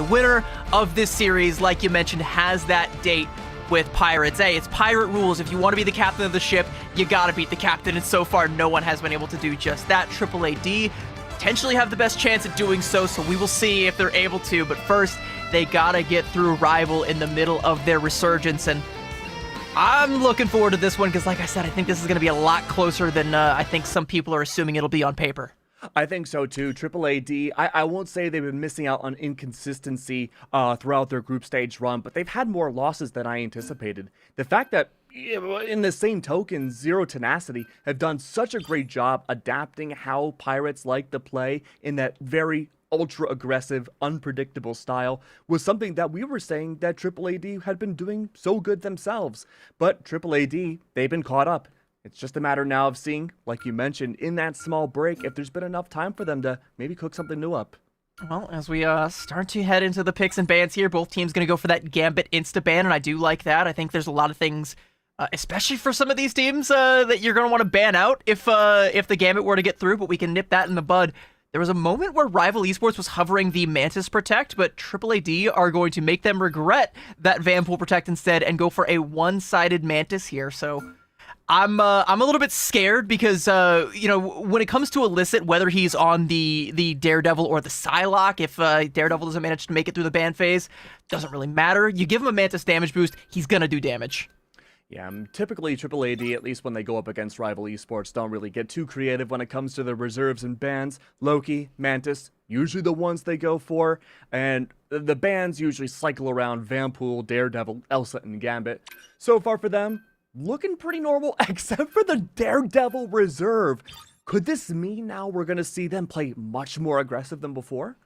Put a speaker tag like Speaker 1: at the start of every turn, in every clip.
Speaker 1: the winner of this series, like you mentioned, has that date with Pirates. Hey, it's pirate rules. If you want to be the captain of the ship, you gotta beat the captain, and so far no one has been able to do just that. AAAd potentially have the best chance at doing so, so we will see if they're able to, but first they gotta get through Rival in the middle of their resurgence, and I'm looking forward to this one because, like I said, I think this is going to be a lot closer than I think some people are assuming it'll be on paper.
Speaker 2: I think so too. AAAd, I won't say they've been missing out on inconsistency throughout their group stage run, but they've had more losses than I anticipated. The fact that, in the same token, Zero Tenacity have done such a great job adapting how Pirates like to play in that very ultra-aggressive, unpredictable style was something that we were saying that AAAd had been doing so good themselves. But AAAd, they've been caught up. It's just a matter now of seeing, like you mentioned, in that small break, if there's been enough time for them to maybe cook something new up.
Speaker 1: Well, as we start to head into the picks and bans here, both teams going to go for that Gambit insta-ban, and I do like that. I think there's a lot of things, especially for some of these teams, that you're going to want to ban out if the Gambit were to get through, but we can nip that in the bud. There was a moment where Rival Esports was hovering the Mantis Protect, but AAAd are going to make them regret that Vanpool Protect instead and go for a one-sided Mantis here, so I'm a little bit scared because, when it comes to Illicit, whether he's on the Daredevil or the Psylocke, if Daredevil doesn't manage to make it through the ban phase, doesn't really matter. You give him a Mantis damage boost, he's going to do damage.
Speaker 2: Yeah, typically AAAd, at least when they go up against Rival Esports, don't really get too creative when it comes to the reserves and bans. Loki, Mantis, usually the ones they go for, and the bans usually cycle around Vanpool, Daredevil, Elsa, and Gambit. So far for them, looking pretty normal, except for the Daredevil reserve. Could this mean now we're going to see them play much more aggressive than before?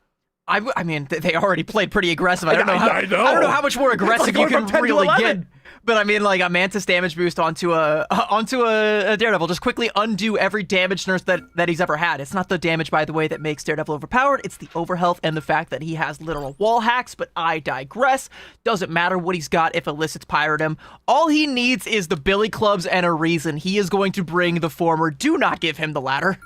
Speaker 1: I mean, they already played pretty aggressive. I don't know how much more aggressive you can really get. But I mean, like a Mantis damage boost onto a Daredevil, just quickly undo every damage nurse that he's ever had. It's not the damage, by the way, that makes Daredevil overpowered. It's the overhealth and the fact that he has literal wall hacks, but I digress. Doesn't matter what he's got if Illicit's pirate him. All he needs is the billy clubs and a reason. He is going to bring the former. Do not give him the latter.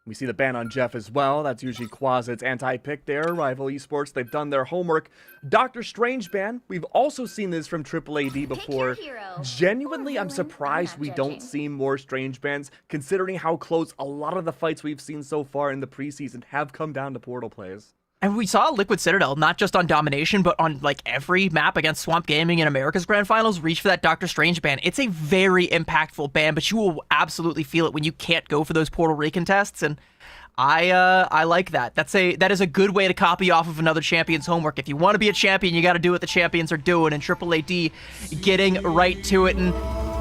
Speaker 2: We see the ban on Jeff as well. That's usually Quasid's anti-pick there. Rival Esports, they've done their homework. Doctor Strange ban. We've also seen this from AAAd before. Genuinely, I'm surprised we don't see more Strange bans, considering how close a lot of the fights we've seen so far in the preseason have come down to portal plays.
Speaker 1: And we saw Liquid Citadel, not just on Domination, but on like every map against Swamp Gaming in America's Grand Finals, reach for that Doctor Strange ban. It's a very impactful ban, but you will absolutely feel it when you can't go for those portal recontests, and I like that. That is a good way to copy off of another champion's homework. If you want to be a champion, you got to do what the champions are doing, and AAAd getting right to it. And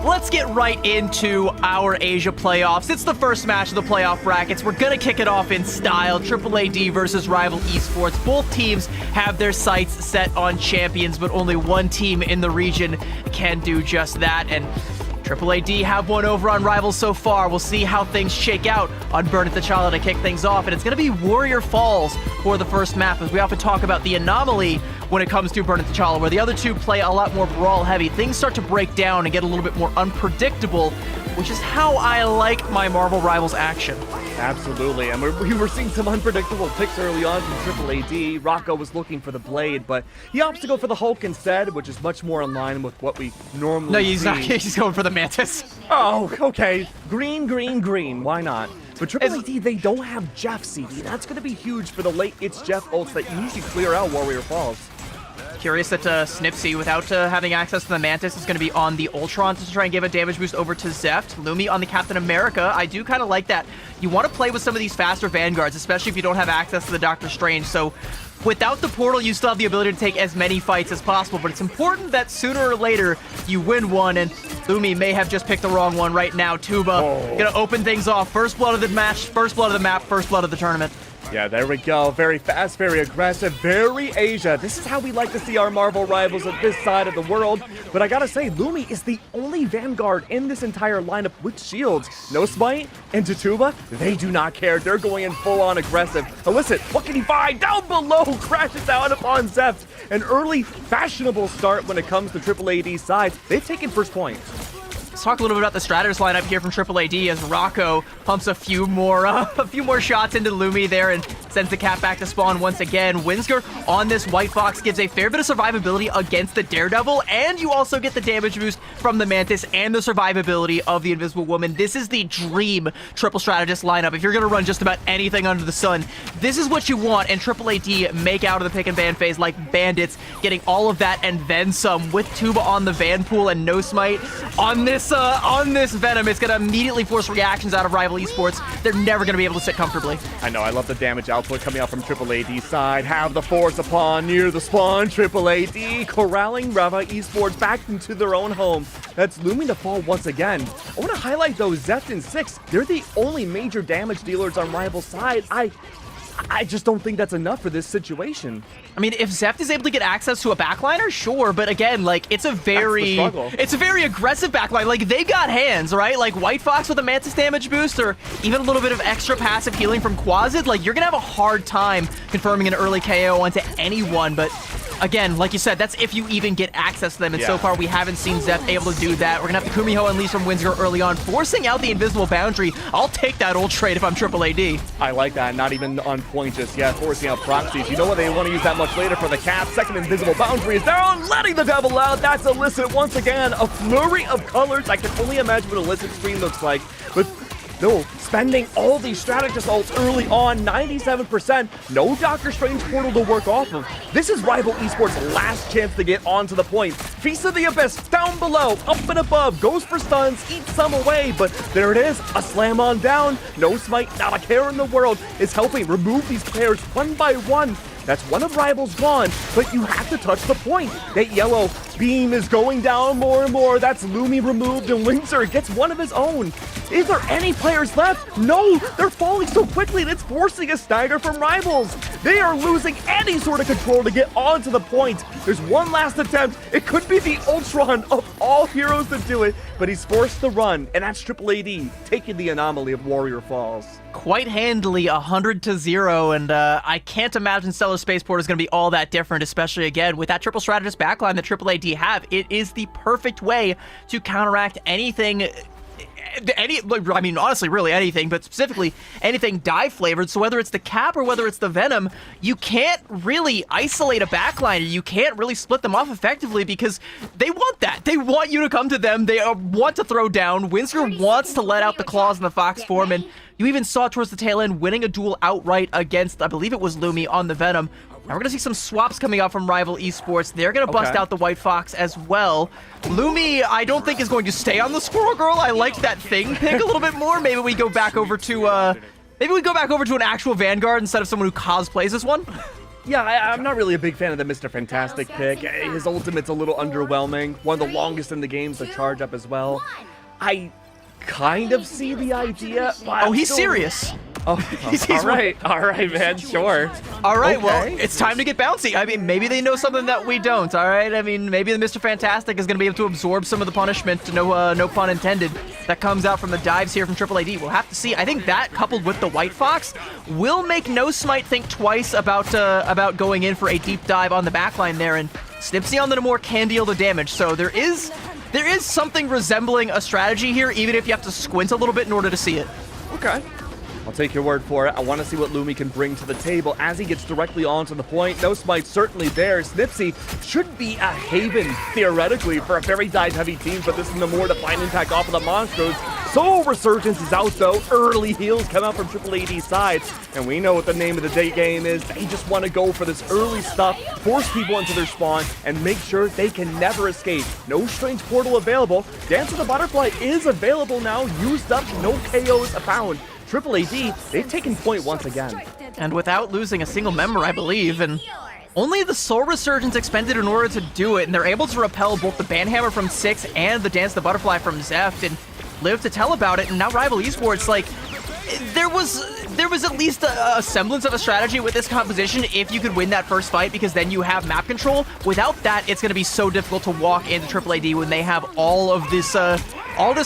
Speaker 1: let's get right into our Asia playoffs. It's the first match of the playoff brackets. We're going to kick it off in style. AAAd versus Rival Esports. Both teams have their sights set on champions, but only one team in the region can do just that. And AAAd have one over on Rivals so far. We'll see how things shake out on Burn It T'Challa to kick things off. And it's going to be Warrior Falls for the first map, as we often talk about the anomaly when it comes to Burn It T'Challa, where the other two play a lot more brawl heavy. Things start to break down and get a little bit more unpredictable, which is how I like my Marvel Rivals action.
Speaker 2: Absolutely, and we were seeing some unpredictable picks early on from AAAd. Rocco was looking for the Blade, but he opts to go for the Hulk instead, which is much more in line with what we normally
Speaker 1: No, he's
Speaker 2: see.
Speaker 1: not. He's going for the Mantis.
Speaker 2: Oh, okay. Green, green, green. Why not? But AAAd, they don't have Jeff CD. That's going to be huge for the late It's Jeff ults that usually clear out Warrior Falls.
Speaker 1: Curious that Snipsy, without having access to the Mantis, is going to be on the Ultron to try and give a damage boost over to Zeft. Lumi on the Captain America. I do kind of like that. You want to play with some of these faster Vanguards, especially if you don't have access to the Doctor Strange. So without the portal, you still have the ability to take as many fights as possible, but it's important that sooner or later you win one, and Lumi may have just picked the wrong one right now. Tuba gonna open things off. First blood of the match, first blood of the map, first blood of the tournament.
Speaker 2: Yeah, there we go. Very fast, very aggressive, very Asia. This is how we like to see our Marvel Rivals at this side of the world. But I gotta say, Lumi is the only Vanguard in this entire lineup with shields. No Smite, and Tuba, they do not care. They're going in full-on aggressive. Illicit, what can he find? Down below, crashes down upon Zeft. An early, fashionable start when it comes to AAAD sides. They've taken first point.
Speaker 1: Let's talk a little bit about the Stratus lineup here from AAAd as Rocco pumps a few more shots into Lumi there and sends the cat back to spawn once again. Winsker on this White Fox gives a fair bit of survivability against the Daredevil, and you also get the damage boost from the Mantis and the survivability of the Invisible Woman. This is the dream triple strategist lineup. If you're going to run just about anything under the sun, this is what you want, and AAAd make out of the pick and ban phase like bandits, getting all of that and then some with Tuba on the Van Pool and No Smite on this Venom. It's going to immediately force reactions out of Rival Esports. They're never going to be able to sit comfortably.
Speaker 2: I know, I love the damage output coming out from AAAD side. Have the force upon near the spawn. AAAD corralling Rival Esports back into their own home. That's Lumi to fall once again. I want to highlight though, Zeft and 6. They're the only major damage dealers on Rival side. I just don't think that's enough for this situation.
Speaker 1: I mean, if Zeft is able to get access to a backliner, sure, but again, like, it's a very aggressive backline. Like, they got hands, right? Like, White Fox with a Mantis damage boost, or even a little bit of extra passive healing from Quasid, like, you're gonna have a hard time confirming an early KO onto anyone, but again, like you said, that's if you even get access to them, and so far we haven't seen Zeft able to do that. We're gonna have the Kumiho unleash from Windsor early on, forcing out the invisible boundary. I'll take that old trade if I'm AAAd.
Speaker 2: I like that, not even on point just yet, forcing out proxies. You know what, they want to use that much later for the cap. Second invisible boundary is there on letting the devil out. That's Illicit once again. A flurry of colors. I can only imagine what Illicit's screen looks like, but no, spending all these strategist ults early on, 97%, no Doctor Strange portal to work off of. This is Rival Esports' last chance to get onto the point. Feast of the Abyss, down below, up and above, goes for stuns, eats some away, but there it is, a slam on down. No Smite, not a care in the world, is helping remove these players one by one. That's one of Rival's gone, but you have to touch the point. That yellow beam is going down more and more. That's Lumi removed, and Windsor gets one of his own. Is there any players left? No, they're falling so quickly, and it's forcing a stagger from Rivals. They are losing any sort of control to get onto the point. There's one last attempt. It could be the Ultron of all heroes to do it, but he's forced to run, and that's AAAd taking the anomaly of Warrior Falls.
Speaker 1: Quite handily, 100-0, and I can't imagine Stellar Spaceport is going to be all that different, especially, again, with that triple strategist backline that AAAd have. It is the perfect way to counteract anything, I mean, honestly, really anything, but specifically anything dive-flavored. So whether it's the cap or whether it's the Venom, you can't really isolate a backliner. You can't really split them off effectively because they want that. They want you to come to them. They want to throw down. Windsor wants to let out the claws in the Fox form, and you even saw towards the tail end winning a duel outright against, I believe it was Lumi on the Venom. Now we're going to see some swaps coming out from Rival Esports. They're going to bust out the White Fox as well. Lumi, I don't think is going to stay on the Squirrel Girl. I liked that thing pick a little bit more. Maybe we go back over to an actual Vanguard instead of someone who cosplays this one.
Speaker 2: Yeah, I'm not really a big fan of the Mr. Fantastic pick. His ultimate's a little underwhelming. One of the longest in the games to charge up as well. I kind of see the idea.
Speaker 1: Oh, he's serious.
Speaker 2: Oh, all right, man, sure.
Speaker 1: All right, well, it's time to get bouncy. I mean, maybe they know something that we don't, all right? I mean, maybe the Mr. Fantastic is going to be able to absorb some of the punishment, no pun intended, that comes out from the dives here from AAAd. We'll have to see. I think that, coupled with the White Fox, will make No Smite think twice about going in for a deep dive on the backline there, and Snipsy on the Namor can deal the damage, so there is something resembling a strategy here, even if you have to squint a little bit in order to see it.
Speaker 2: Okay. I'll take your word for it. I want to see what Lumi can bring to the table as he gets directly onto the point. No Smite certainly there. Snipsy should be a haven, theoretically, for a very dive-heavy team, but this is Namor to find impact off of the Monstros. Soul Resurgence is out, though. Early heals come out from AAAD's side, and we know what the name of the day game is. They just want to go for this early stuff, force people into their spawn, and make sure they can never escape. No Strange Portal available. Dance of the Butterfly is available now. Used up, no KOs found. AAAd, they've taken point once again.
Speaker 1: And without losing a single member, I believe, and only the Soul Resurgence expended in order to do it, and they're able to repel both the Banhammer from 6 and the Dance of the Butterfly from Zeft, and live to tell about it. And now Rival Esports, like, there was at least a semblance of a strategy with this composition if you could win that first fight, because then you have map control. Without that, it's going to be so difficult to walk into AAAd when they have all this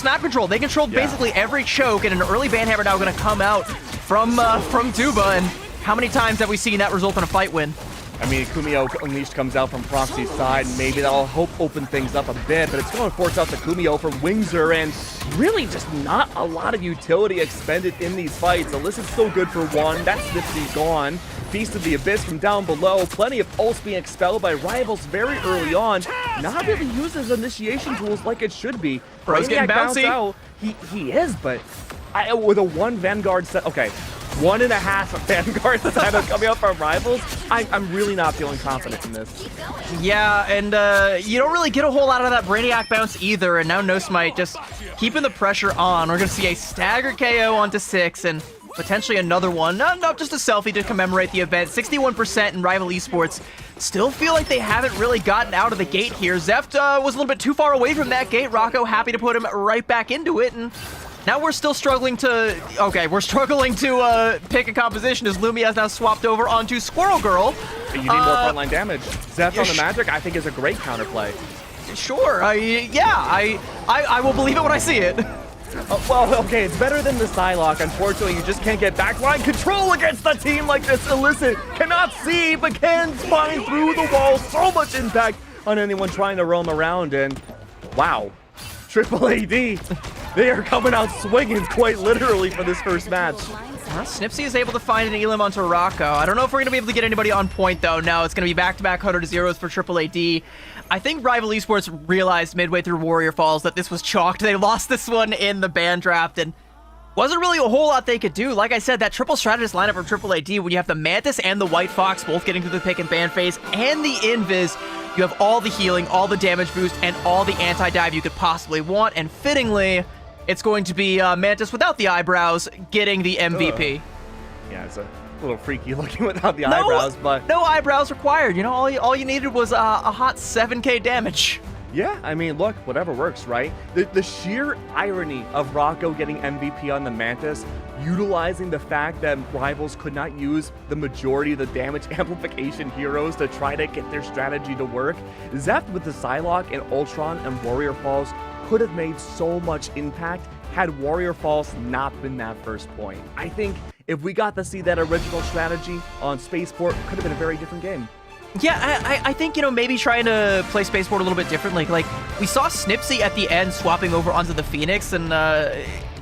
Speaker 1: map control. They controlled basically every choke, and an early Banhammer now going to come out from Tuba. And how many times have we seen that result in a fight win?
Speaker 2: I mean, Kumio Unleashed comes out from Proxy's side, and maybe that'll help open things up a bit, but it's going to force out the Kumio from Wingzer, and really just not a lot of utility expended in these fights. Illicit's still good for one, that Snipsy's gone. Feast of the Abyss from down below, plenty of ults being expelled by rivals very early on. Not really uses initiation tools like it should be.
Speaker 1: Bro's getting bouncy.
Speaker 2: Out. He is, but with a one Vanguard set, okay. 1.5 Vanguard setup coming up from rivals. I'm really not feeling confident in this.
Speaker 1: Yeah, and you don't really get a whole lot out of that Brainiac bounce either, and now No Smite just keeping the pressure on. We're going to see a staggered KO onto 6, and potentially another one. No, just a selfie to commemorate the event. 61% in Rival Esports. Still feel like they haven't really gotten out of the gate here. Zeft was a little bit too far away from that gate. Rocco happy to put him right back into it, and now we're still struggling to... Okay, we're struggling to pick a composition as Lumia has now swapped over onto Squirrel Girl.
Speaker 2: You need more frontline damage. Zeft on the Magic, I think, is a great counterplay.
Speaker 1: Sure, I will believe it when I see it.
Speaker 2: Well, okay, it's better than the Psylocke. Unfortunately, you just can't get backline control against a team like this. Illicit cannot see, but can find through the wall. So much impact on anyone trying to roam around, and wow. AAAd, they are coming out swinging quite literally for this first match.
Speaker 1: Snipsy is able to find an Elim onto Rocco. I don't know if we're going to be able to get anybody on point, though. No, it's going to be back-to-back 100-0s for AAAd. I think Rival Esports realized midway through Warrior Falls that this was chalked. They lost this one in the ban draft, and wasn't really a whole lot they could do. Like I said, that triple strategist lineup from AAAd, when you have the Mantis and the White Fox both getting through the pick and ban phase, and the Invis, you have all the healing, all the damage boost, and all the anti-dive you could possibly want, and fittingly, it's going to be Mantis without the eyebrows getting the MVP.
Speaker 2: Yeah, it's a little freaky looking without the eyebrows, but...
Speaker 1: No eyebrows required. You know, all you needed was a hot 7k damage.
Speaker 2: Yeah, I mean, look, whatever works, right? The sheer irony of Rocco getting MVP on the Mantis, utilizing the fact that rivals could not use the majority of the damage amplification heroes to try to get their strategy to work. Zeft with the Psylocke and Ultron and Warrior Falls could have made so much impact had Warrior Falls not been that first point. I think if we got to see that original strategy on Spaceport, it could have been a very different game.
Speaker 1: Yeah, I think, you know, maybe trying to play Spaceport a little bit differently. Like, we saw Snipsy at the end swapping over onto the Phoenix, and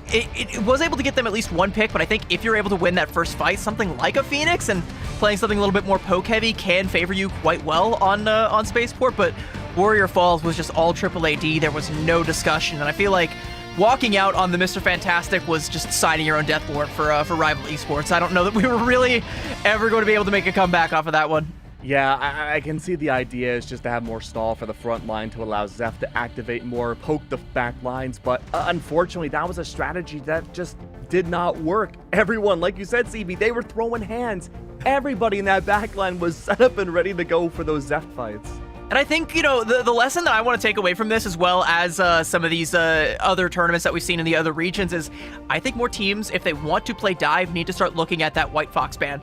Speaker 1: it was able to get them at least one pick, but I think if you're able to win that first fight, something like a Phoenix and playing something a little bit more poke-heavy can favor you quite well on Spaceport, but Warrior Falls was just all AAAd. There was no discussion, and I feel like walking out on the Mr. Fantastic was just signing your own death warrant for Rival Esports. I don't know that we were really ever going to be able to make a comeback off of that one.
Speaker 2: Yeah, I can see the idea is just to have more stall for the front line to allow Zeft to activate more, poke the back lines, but unfortunately, that was a strategy that just did not work. Everyone, like you said, CB, they were throwing hands. Everybody in that back line was set up and ready to go for those Zeft fights.
Speaker 1: And I think, you know, the lesson that I want to take away from this, as well as some of these other tournaments that we've seen in the other regions, is I think more teams, if they want to play dive, need to start looking at that White Fox ban.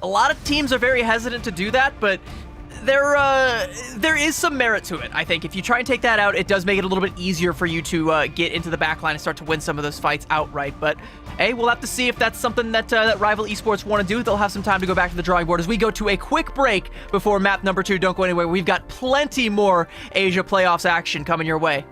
Speaker 1: A lot of teams are very hesitant to do that, but there is some merit to it. I think if you try and take that out, it does make it a little bit easier for you to get into the backline and start to win some of those fights outright. But hey, we'll have to see if that's something that Rival Esports want to do. They'll have some time to go back to the drawing board as we go to a quick break before map number 2. Don't go anywhere. We've got plenty more Asia playoffs action coming your way.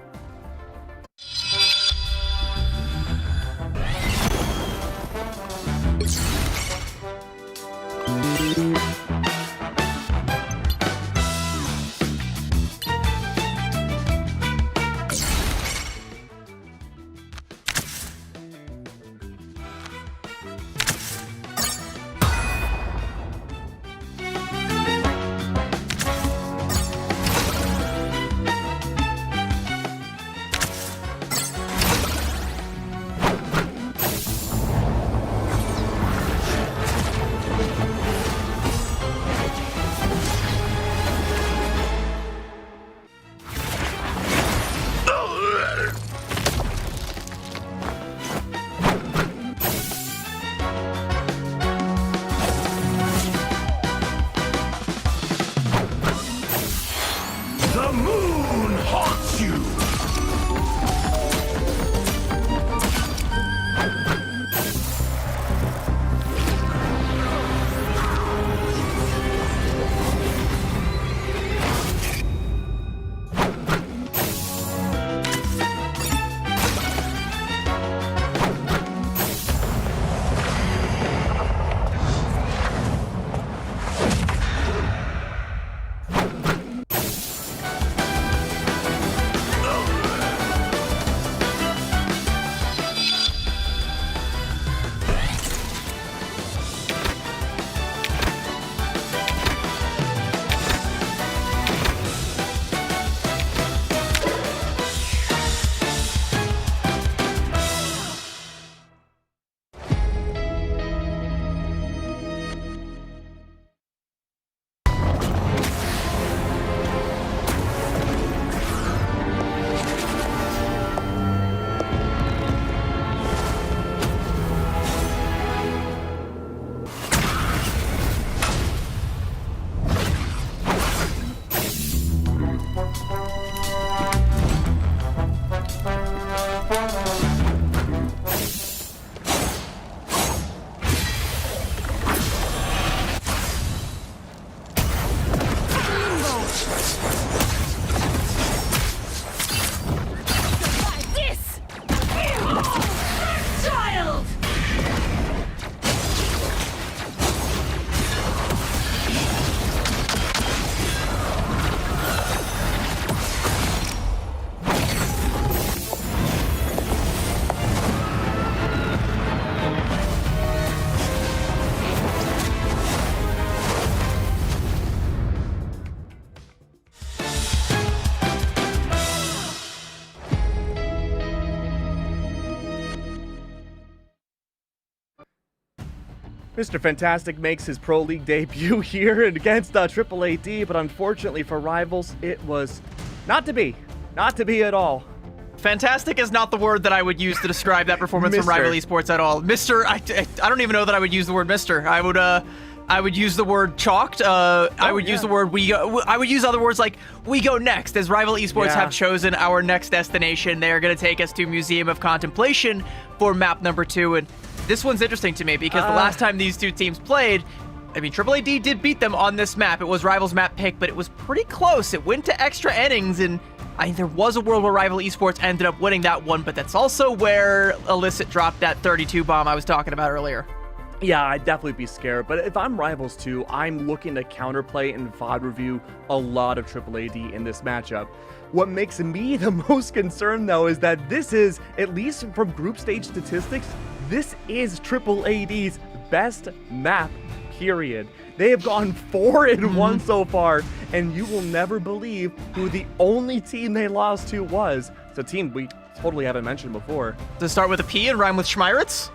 Speaker 2: Mr. Fantastic makes his Pro League debut here against AAAd, but unfortunately for Rivals, it was not to be. Not to be at all.
Speaker 1: Fantastic is not the word that I would use to describe that performance from Rival Esports at all. Mr. I don't even know that I would use the word Mr. I would use the word chalked. I would use the word we go. I would use other words like we go next, as Rival Esports have chosen our next destination. They are going to take us to Museum of Contemplation for map number 2. And this one's interesting to me because the last time these two teams played, I mean, AAAd did beat them on this map. It was Rival's map pick, but it was pretty close. It went to extra innings, and I think there was a world where Rival Esports ended up winning that one, but that's also where Illicit dropped that 32 bomb I was talking about earlier.
Speaker 2: Yeah, I'd definitely be scared, but if I'm Rivals too, I'm looking to counterplay and VOD review a lot of AAAd in this matchup. What makes me the most concerned, though, is that this is, at least from group stage statistics, this is AAAd's best map, period. They have gone 4-1 so far, and you will never believe who the only team they lost to was. It's a team we totally haven't mentioned before.
Speaker 1: To start with a P and rhyme with Schmeiritz?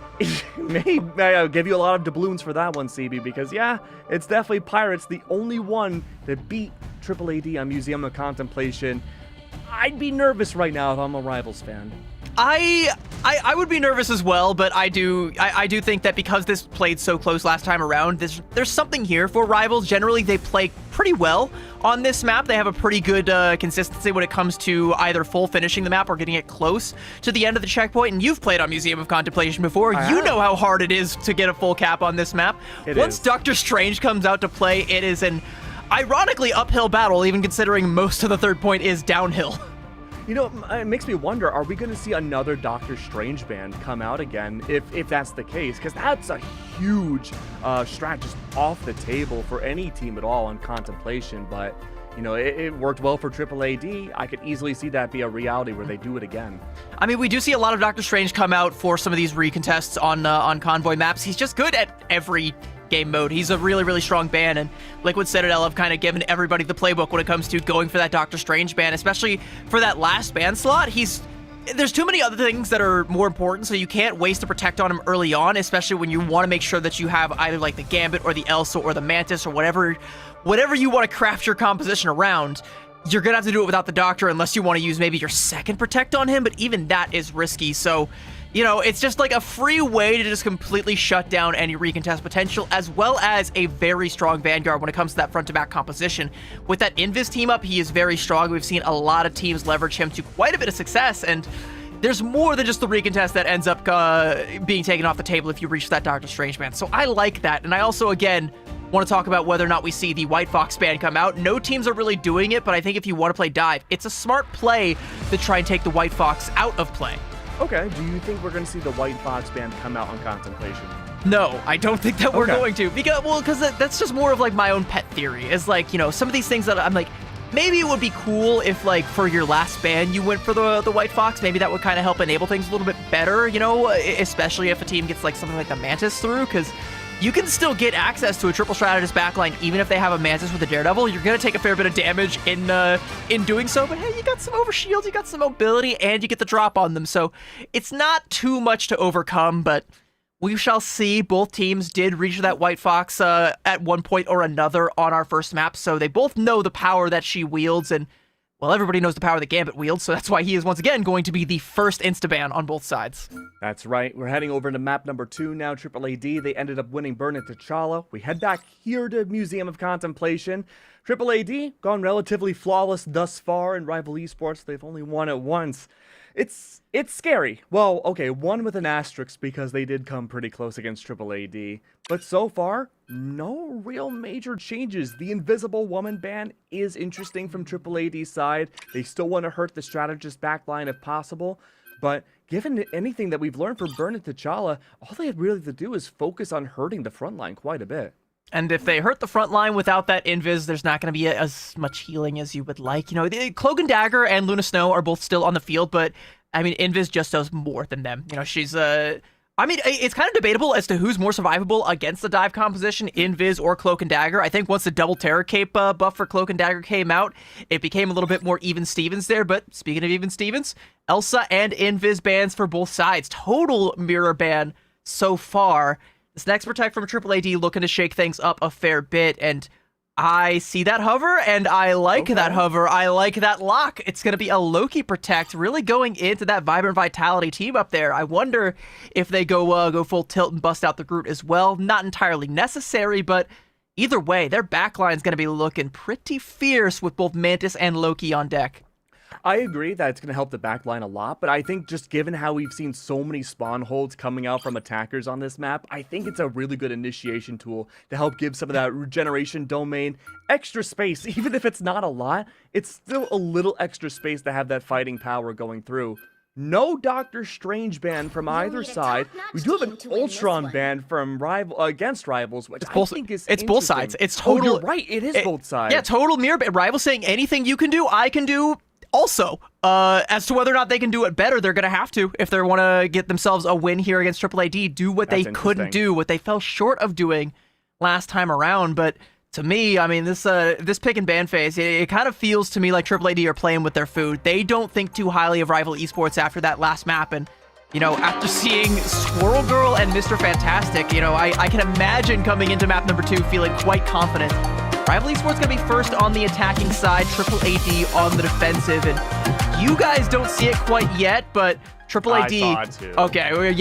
Speaker 2: Maybe I'll give you a lot of doubloons for that one, CB, because yeah, it's definitely Pirates, the only one that beat AAAd on Museum of Contemplation. I'd be nervous right now if I'm a Rivals fan.
Speaker 1: I would be nervous as well, but I do think that because this played so close last time around, there's something here for Rivals. Generally, they play pretty well on this map. They have a pretty good consistency when it comes to either full finishing the map or getting it close to the end of the checkpoint. And you've played on Museum of Contemplation before. You know how hard it is to get a full cap on this map. Once Doctor Strange comes out to play, it is an ironically uphill battle, even considering most of the third point is downhill.
Speaker 2: You know, it makes me wonder, are we going to see another Doctor Strange band come out again if that's the case? Because that's a huge strat just off the table for any team at all on Contemplation. But, you know, it worked well for AAAd. I could easily see that be a reality where they do it again. I
Speaker 1: mean, we do see a lot of Doctor Strange come out for some of these recontests on Convoy maps. He's just good at every game mode. He's a really, really strong ban, and Liquid Citadel have kind of given everybody the playbook when it comes to going for that Doctor Strange ban, especially for that last ban slot. There's too many other things that are more important, so you can't waste a protect on him early on, especially when you want to make sure that you have either like the Gambit or the Elsa or the Mantis or whatever you want to craft your composition around. You're gonna have to do it without the Doctor unless you want to use maybe your second protect on him, but even that is risky. So, you know, it's just like a free way to just completely shut down any recontest potential, as well as a very strong Vanguard when it comes to that front-to-back composition. With that Invis team up, he is very strong. We've seen a lot of teams leverage him to quite a bit of success, and there's more than just the recontest that ends up being taken off the table if you reach that Doctor Strange ban. So I like that, and I also, again, want to talk about whether or not we see the White Fox ban come out. No teams are really doing it, but I think if you want to play Dive, it's a smart play to try and take the White Fox out of play.
Speaker 2: Okay, do you think we're going to see the White Fox band come out on Contemplation?
Speaker 1: No, I don't think that we're going to. Because that's just more of like my own pet theory. Is like, some of these things that I'm like, maybe it would be cool if like for your last ban you went for the White Fox. Maybe that would kind of help enable things a little bit better, especially if a team gets like something like the Mantis through, because you can still get access to a triple strategist backline even if they have a Mantis with a Daredevil. You're going to take a fair bit of damage in doing so, but hey, you got some overshield, you got some mobility, and you get the drop on them, so it's not too much to overcome, but we shall see. Both teams did reach that White Fox at one point or another on our first map, so they both know the power that she wields, and, well, everybody knows the power that Gambit wields, so that's why he is once again going to be the first insta-ban on both sides.
Speaker 2: That's right. We're heading over to map number 2 now, AAAd. They ended up winning Burn It T'Challa. We head back here to Museum of Contemplation. AAAd gone relatively flawless thus far in Rival Esports. They've only won it once. It's scary. Well, okay, one with an asterisk because they did come pretty close against AAAd. But so far, no real major changes. The Invisible Woman ban is interesting from AAAD's side. They still want to hurt the strategist backline if possible. But given anything that we've learned from Burn It T'Challa, all they had really to do is focus on hurting the front line quite a bit.
Speaker 1: And if they hurt the front line without that invis, there's not going to be as much healing as you would like. Cloak and Dagger and Luna Snow are both still on the field, but, I mean, invis just does more than them. She's, I mean, it's kind of debatable as to who's more survivable against the dive composition, Invis or Cloak and Dagger. I think once the double Terror Cape buff for Cloak and Dagger came out, it became a little bit more even Stevens there. But speaking of even Stevens, Elsa and Invis bans for both sides. Total mirror ban so far. This next Protect from AAAd looking to shake things up a fair bit, and I see that hover, and I like that hover. I like that lock. It's going to be a Loki Protect, really going into that Vibrant Vitality team up there. I wonder if they go full tilt and bust out the Groot as well. Not entirely necessary, but either way, their backline's going to be looking pretty fierce with both Mantis and Loki on deck.
Speaker 2: I agree that it's going to help the backline a lot, but I think just given how we've seen so many spawn holds coming out from attackers on this map, I think it's a really good initiation tool to help give some of that regeneration domain extra space. Even if it's not a lot, it's still a little extra space to have that fighting power going through. No Doctor Strange ban from either side. We do have an Ultron ban from against Rivals, which I think is
Speaker 1: It's both sides. It's total.
Speaker 2: Oh, you're right. It is both sides.
Speaker 1: Yeah, total mirror ban. Rivals saying anything you can do, I can do. Also, as to whether or not they can do it better, they're going to have to, if they want to get themselves a win here against AAAd, do what they couldn't do, what they fell short of doing last time around. But to me, I mean, this pick and ban phase, it kind of feels to me like AAAd are playing with their food. They don't think too highly of Rival Esports after that last map, and after seeing Squirrel Girl and Mr. Fantastic, I can imagine coming into map number 2 feeling quite confident. Rival Esports going to be first on the attacking side, AAAd on the defensive, and you guys don't see it quite yet, but AAAd.
Speaker 2: I thought too.
Speaker 1: Okay,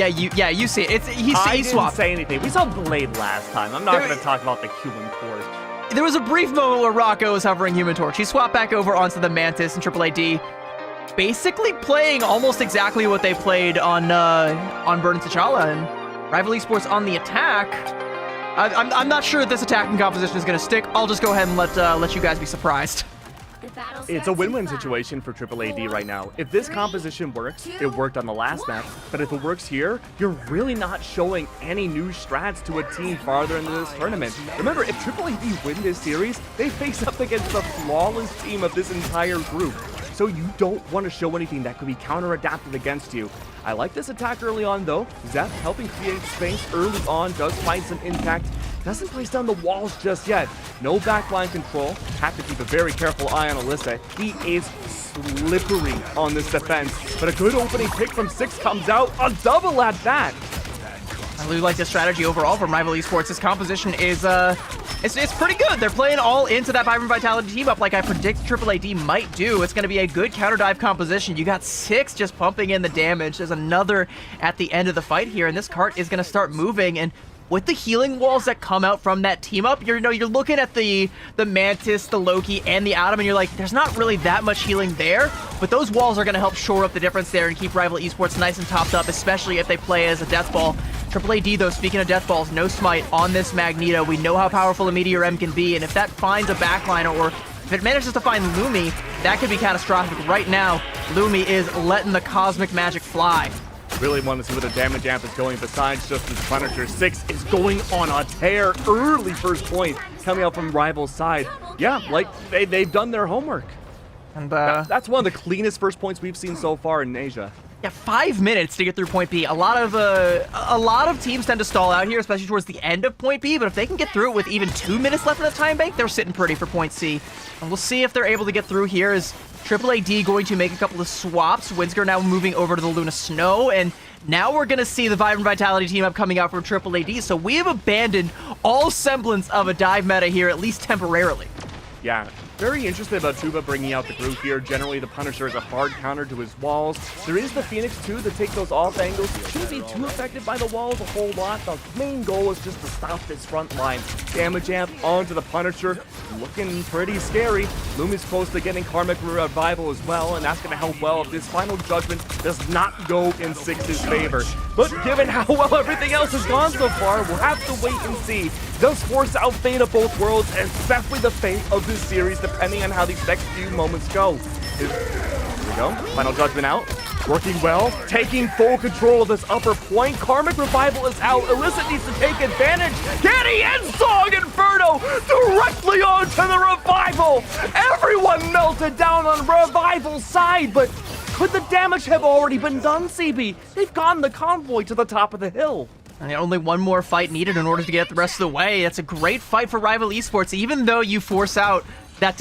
Speaker 1: you see it. He
Speaker 2: didn't
Speaker 1: swapped.
Speaker 2: say anything. We saw Blade last time. I'm not going to talk about the Human Torch.
Speaker 1: There was a brief moment where Rocco was hovering Human Torch. He swapped back over onto the Mantis and AAAd, basically playing almost exactly what they played on Burn It T'Challa, and Rival Esports on the attack. I'm not sure that this attacking composition is going to stick. I'll just go ahead and let you guys be surprised.
Speaker 2: It's a win-win situation for AAAd right now. If this composition works, it worked on the last map, but if it works here, you're really not showing any new strats to a team farther into this tournament. Remember, if AAAd win this series, they face up against the flawless team of this entire group. So you don't want to show anything that could be counter-adapted against you. I like this attack early on, though. Zeph helping create space early on, does find some impact. Doesn't place down the walls just yet. No backline control. Have to keep a very careful eye on Alyssa. He is slippery on this defense. But a good opening pick from 6 comes out. A double at that.
Speaker 1: I really like this strategy overall from Rival Esports. This composition is it's pretty good. They're playing all into that Vibrant Vitality team up like I predict AAAd might do. It's going to be a good counter dive composition. You got 6 just pumping in the damage. There's another at the end of the fight here, and this cart is going to start moving. And with the healing walls that come out from that team up, you're looking at the Mantis, the Loki, and the Atom, and you're like, there's not really that much healing there, but those walls are going to help shore up the difference there and keep Rival Esports nice and topped up, especially if they play as a Death Ball. AAAd, though, speaking of Death Balls, no smite on this Magneto. We know how powerful a Meteor M can be, and if that finds a backline, or if it manages to find Lumi, that could be catastrophic. Right now, Lumi is letting the cosmic magic fly.
Speaker 2: Really want to see where the damage amp is going besides just this Punisher. 6 is going on a tear. Early first point coming out from Rival's side. Yeah, like they've done their homework.
Speaker 1: And
Speaker 2: that's one of the cleanest first points we've seen so far in Asia.
Speaker 1: yeah, 5 minutes to get through point B. A lot of teams tend to stall out here, especially towards the end of point B, but if they can get through it with even 2 minutes left in the time bank, they're sitting pretty for point C. And we'll see if they're able to get through here. Is AAAd going to make a couple of swaps? Winsker now moving over to the Luna Snow, and now we're going to see the Vibrant Vitality team up coming out from AAAd, so we have abandoned all semblance of a dive meta here, at least temporarily.
Speaker 2: Yeah, very interested about Tuba bringing out the group here. Generally, the Punisher is a hard counter to his walls. There is the Phoenix, too, to take those off angles. He shouldn't be too affected by the walls a whole lot. The main goal is just to stop this front line. Damage amp onto the Punisher. Looking pretty scary. Lumi's close to getting Karmic Revival as well, and that's going to help well if this final judgment does not go in 6's favor. But given how well everything else has gone so far, we'll have to wait and see. Does force out fate of both worlds, and especially the fate of this series, depending on how these next few moments go. Here we go. Final judgment out. Working well. Taking full control of this upper point. Karmic Revival is out. Illicit needs to take advantage. Getty and Song Inferno directly onto the Revival. Everyone melted down on Revival's side, but could the damage have already been done, CB? They've gotten the convoy to the top of the hill.
Speaker 1: And only one more fight needed in order to get the rest of the way. That's a great fight for Rival Esports. Even though you force out that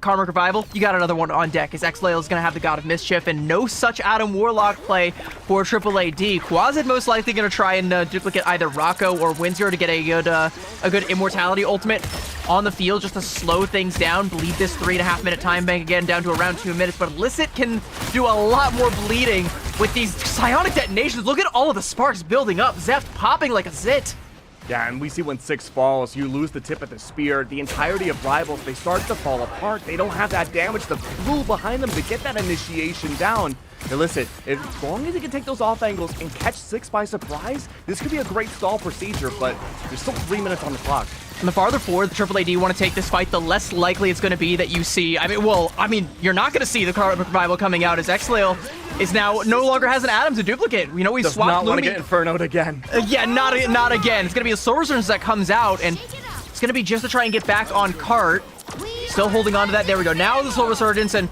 Speaker 1: Karmic Revival, you got another one on deck, as X-Lail is going to have the God of Mischief, and no such Adam Warlock play for AAAd. Quazid most likely going to try and duplicate either Rocco or Windsor to get a good Immortality ultimate on the field just to slow things down, bleed this 3.5 minute time bank again down to around 2 minutes, but Illicit can do a lot more bleeding with these psionic detonations. Look at all of the sparks building up, Zeph popping like a zit.
Speaker 2: Yeah, and we see when 6 falls, you lose the tip of the spear. The entirety of Rivals, they start to fall apart. They don't have that damage, the pool behind them to get that initiation down. Illicit, as long as he can take those off angles and catch 6 by surprise, this could be a great stall procedure, but there's still 3 minutes on the clock.
Speaker 1: And the farther forward the AAAd want to take this fight, the less likely it's going to be that you see, you're not going to see the Karmic Revival coming out, as X-Lail is now no longer has an Adam to duplicate. You know, we
Speaker 2: Does
Speaker 1: swapped
Speaker 2: not want
Speaker 1: Lumi.
Speaker 2: to get Inferno'd again.
Speaker 1: Yeah, not again. It's going to be a Soul Resurgence that comes out, and it's going to be just to try and get back on cart. Still holding on to that. There we go. Now the Soul Resurgence, and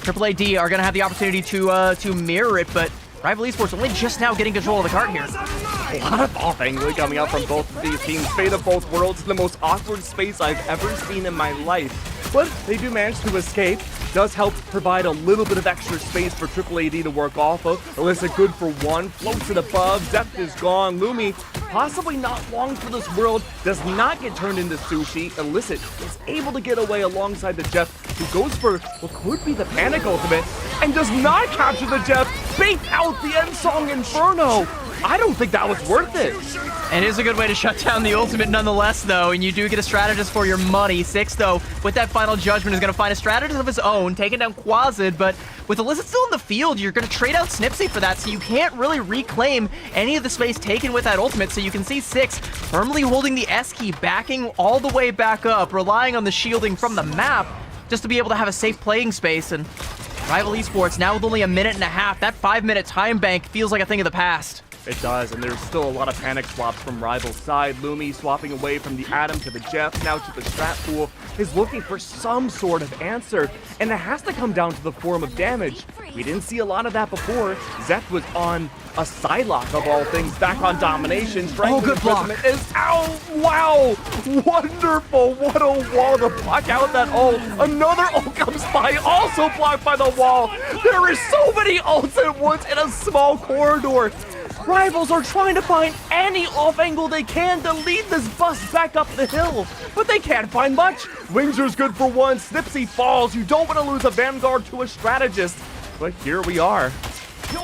Speaker 1: AAAd are going to have the opportunity to mirror it, but Rival Esports only just now getting control of the cart here.
Speaker 2: A lot of off-angling coming out from both of these teams. Fate of both worlds, the most awkward space I've ever seen in my life. But they do manage to escape. Does help provide a little bit of extra space for AAAd to work off of. Alyssa good for 1, floats it above. Zeph is gone. Lumi, possibly not long for this world, does not get turned into sushi. Illicit is able to get away alongside the Jeff, who goes for what could be the Panic ultimate, and does not capture the Jeff. Bait out the Ensong Inferno. I don't think that was worth it.
Speaker 1: And it is a good way to shut down the ultimate nonetheless, though, and you do get a strategist for your money. 6, though, with that final judgment, is going to find a strategist of his own, taking down Quazid, but with Illicit still in the field, you're going to trade out Snipsy for that, so you can't really reclaim any of the space taken with that ultimate, so you can see 6 firmly holding the S key, backing all the way back up, relying on the shielding from the map, just to be able to have a safe playing space, and Rival Esports, now with only 1.5 minutes, that 5-minute time bank feels like a thing of the past.
Speaker 2: It does, and there's still a lot of panic swaps from Rival's side. Lumi swapping away from the Adam to the Jeff, now to the Strat Pool, is looking for some sort of answer, and it has to come down to the form of damage. We didn't see a lot of that before. Zeph was on a Psylocke of all things, back on domination.
Speaker 1: Oh, good block.
Speaker 2: Is out. Wow, wonderful. What a wall to block out that ult. Another ult comes by, also blocked by the wall. There is so many ults at once in a small corridor. Rivals are trying to find any off angle they can to lead this bus back up the hill, but they can't find much. Wingser's good for 1, Snipsy falls. You don't want to lose a Vanguard to a strategist, but here we are.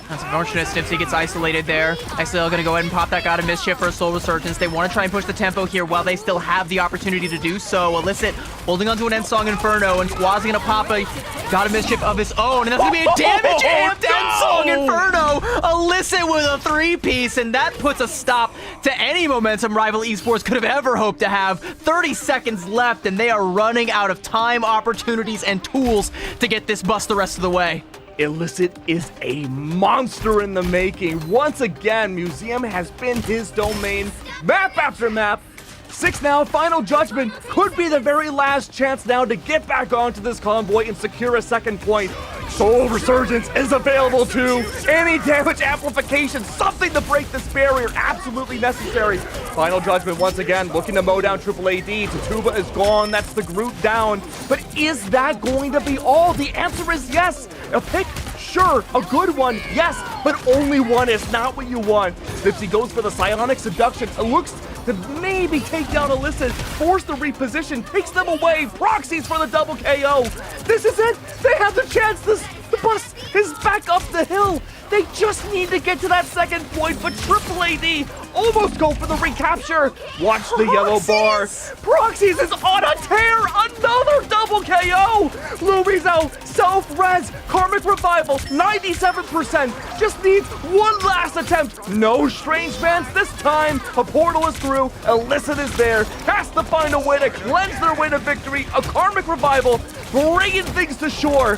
Speaker 1: That's unfortunate. Snipsy gets isolated there. X-Lail going to go ahead and pop that God of Mischief for a Soul Resurgence. They want to try and push the tempo here while they still have the opportunity to do so. Illicit holding onto an Ensong Inferno, and Quasi going to pop a God of Mischief of his own, and that's going to be a damage amped Ensong Inferno! Illicit with a 3-piece, and that puts a stop to any momentum Rival Esports could have ever hoped to have. 30 seconds left, and they are running out of time, opportunities, and tools to get this bus the rest of the way.
Speaker 2: Illicit is a monster in the making. Once again, Museum has been his domain, map after map. 6 now, Final Judgment could be the very last chance now to get back onto this convoy and secure a second point. Soul Resurgence is available too. Any damage amplification, something to break this barrier, absolutely necessary. Final Judgment once again looking to mow down AAAd. Tatuba is gone, that's the Groot down. But is that going to be all? The answer is yes. A pick, sure, a good one, yes, but only one is not what you want. Nipsey goes for the Psionic Seduction. It looks to maybe take down Illicit, force the reposition, takes them away, proxies for the double KO. This is it, they have the chance, the bus is back up the hill. They just need to get to that second point, but AAAd almost go for the recapture. Watch the yellow bar. Proxies is on a tear, another double KO. Lumi's out, self-res, Karmic Revival, 97%. Just needs one last attempt. No strange bands this time. A portal is through, Illicit is there. Has to find a way to cleanse their way to victory. A Karmic Revival, bringing things to shore.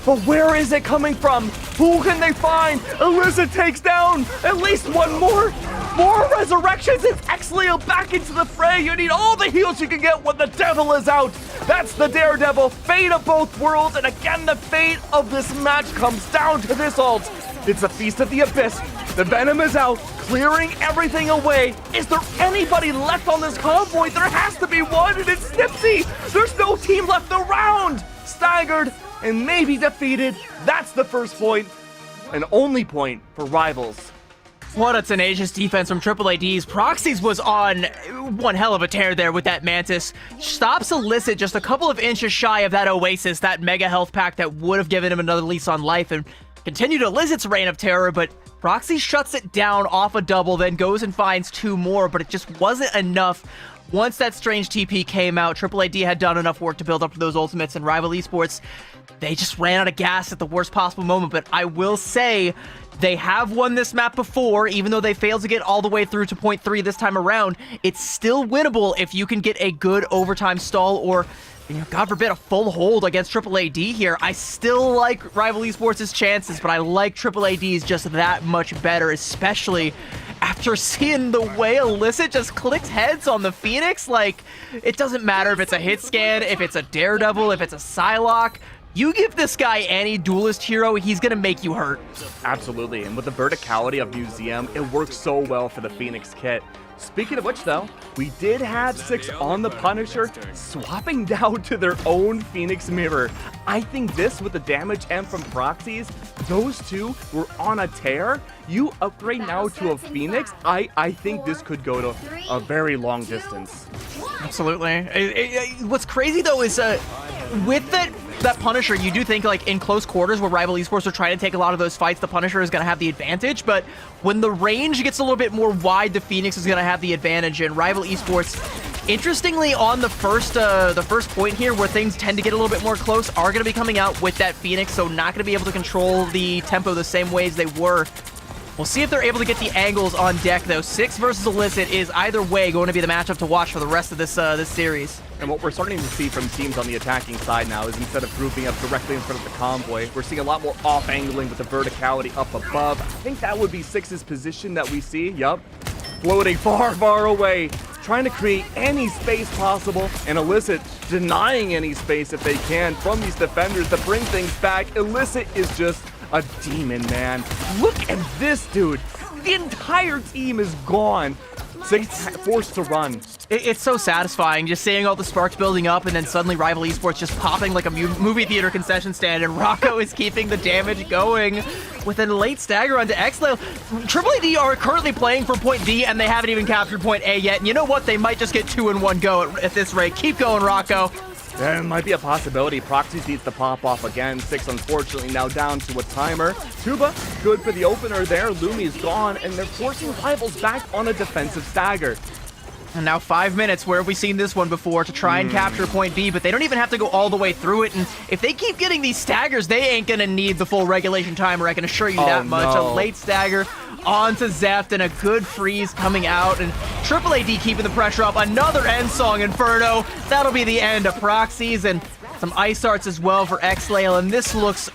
Speaker 2: But where is it coming from? Who can they find? Illicit takes down at least one more. More resurrections. It's Exleo back into the fray. You need all the heals you can get when the devil is out. That's the Daredevil. Fate of both worlds. And again, the fate of this match comes down to this ult. It's a Feast of the Abyss. The Venom is out, clearing everything away. Is there anybody left on this convoy? There has to be one, and it's Nipsey. There's no team left around. Staggered and maybe defeated. That's the first point, and only point for Rivals.
Speaker 1: What a tenacious defense from AAAd's. Proxies was on one hell of a tear there with that Mantis. Stops Illicit just a couple of inches shy of that Oasis, that mega health pack that would have given him another lease on life and continued Illicit's reign of terror, but Proxy shuts it down off a double, then goes and finds 2 more, but it just wasn't enough. Once that strange TP came out, AAAd had done enough work to build up to those ultimates, and Rival Esports, they just ran out of gas at the worst possible moment. But I will say, they have won this map before, even though they failed to get all the way through to point 3 this time around. It's still winnable if you can get a good overtime stall or, you know, God forbid, a full hold against AAAd here. I still like Rival Esports' chances, but I like AAAd's just that much better, especially after seeing the way Illicit just clicks heads on the Phoenix. Like, it doesn't matter if it's a hit scan, if it's a Daredevil, if it's a Psylocke. You give this guy any duelist hero, he's gonna make you hurt.
Speaker 2: Absolutely, and with the verticality of Museum, it works so well for the Phoenix kit. Speaking of which, though, we did have 6 on the Punisher, swapping down to their own Phoenix mirror. I think this, with the damage M from Proxies, those two were on a tear. You upgrade now to a Phoenix, I think this could go to a very long distance.
Speaker 1: Absolutely. What's crazy, though, is with that Punisher, you do think, like, in close quarters where Rival Esports are trying to take a lot of those fights, the Punisher is going to have the advantage, but when the range gets a little bit more wide, the Phoenix is going to have the advantage, and Rival Esports, interestingly, on the first point here, where things tend to get a little bit more close, are going to be coming out with that Phoenix, so not going to be able to control the tempo the same way as they were. We'll see if they're able to get the angles on deck, though. 6 versus Illicit is either way going to be the matchup to watch for the rest of this series.
Speaker 2: And what we're starting to see from teams on the attacking side now is, instead of grouping up directly in front of the convoy, we're seeing a lot more off-angling with the verticality up above. I think that would be 6's position that we see. Yup. Floating far, far away, trying to create any space possible, and Illicit denying any space if they can from these defenders to bring things back. Illicit is just a demon, man. Look at this dude. The entire team is gone. 6 forced to run.
Speaker 1: It's so satisfying just seeing all the sparks building up and then suddenly Rival Esports just popping like a movie theater concession stand, and Rocco is keeping the damage going with a late stagger onto Exleo. AAAd are currently playing for point D and they haven't even captured point A yet. And you know what? They might just get 2 in 1 go at this rate. Keep going, Rocco.
Speaker 2: There might be a possibility. Proxies needs to pop off again. 6, unfortunately, now down to a timer. Tuba, good for the opener there. Lumi's gone, and they're forcing Rivals back on a defensive stagger.
Speaker 1: And now 5 minutes, where have we seen this one before, to try and capture point B, but they don't even have to go all the way through it, and if they keep getting these staggers, they ain't gonna need the full regulation timer, I can assure you that much.
Speaker 2: No.
Speaker 1: A late stagger onto Zeft, and a good freeze coming out, and AAAd keeping the pressure up. Another end song Inferno. That'll be the end of Proxies, and some ice arts as well for Exlale, and this looks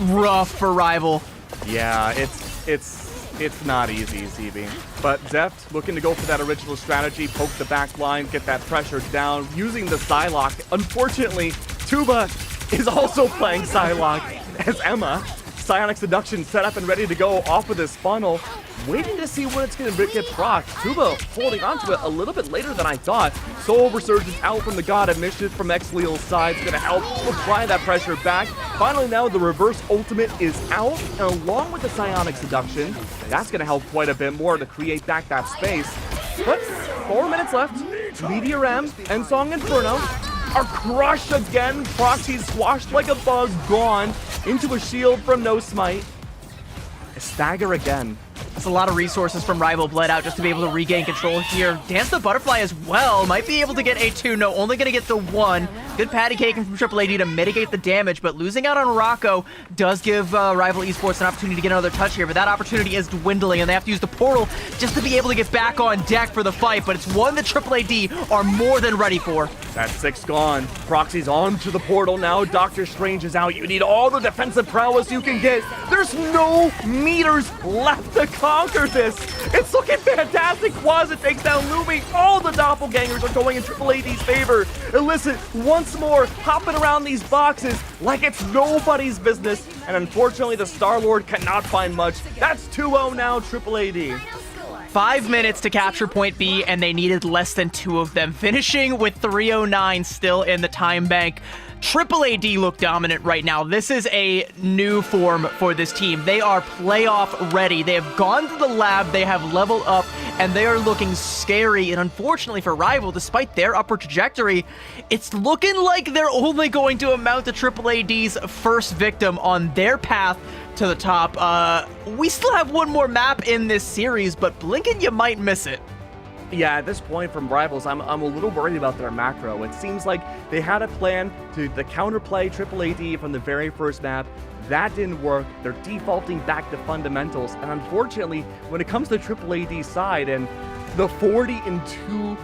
Speaker 1: rough for Rival.
Speaker 2: Yeah, it's not easy, ZB. But Zeft looking to go for that original strategy, poke the back line, get that pressure down, using the Psylocke. Unfortunately, Tuba is also playing Psylocke as Emma. Psionic Seduction set up and ready to go off of this funnel. Waiting to see when it's going to get procced. Tuba holding onto it a little bit later than I thought. Soul Resurgence out from the God of Mischief from X-Leal's side. It's going to help apply that pressure back. Finally now the reverse ultimate is out. And along with the Psionic Seduction, that's going to help quite a bit more to create back that space. But 4 minutes left. Meteor M and Song Inferno are crushed again. Proxy squashed like a buzz, gone into a shield from No Smite. A stagger again.
Speaker 1: That's a lot of resources from Rival bled out just to be able to regain control here. Dance the Butterfly as well. Might be able to get a 2. No, only going to get the 1. Good patty caking from AAAd to mitigate the damage, but losing out on Rocco does give Rival Esports an opportunity to get another touch here, but that opportunity is dwindling, and they have to use the portal just to be able to get back on deck for the fight, but it's one that AAAd are more than ready for.
Speaker 2: That 6 gone. Proxy's on to the portal now. Doctor Strange is out. You need all the defensive prowess you can get. There's no meters left to conquer this. It's looking fantastic. Quasit takes down Lumi. All the doppelgangers are going in AAAD's favor. Illicit once more hopping around these boxes like it's nobody's business. And unfortunately, the Star-Lord cannot find much. That's 2-0 now, AAAD.
Speaker 1: 5 minutes to capture point B, and they needed less than 2 of them, finishing with 3:09 still in the time bank. AAAD look dominant right now. This is a new form for this team. They are playoff ready. They have gone to the lab, they have leveled up, and they are looking scary. And unfortunately for Rival, despite their upward trajectory, it's looking like they're only going to amount to AAAD's first victim on their path to the top. We still have one more map in this series, but blinking, you might miss it.
Speaker 2: Yeah, at this point from Rivals, I'm a little worried about their macro. It seems like they had a plan to the counterplay AAAD from the very first map. That didn't work. They're defaulting back to fundamentals. And unfortunately, when it comes to AAAD's side and the 40-2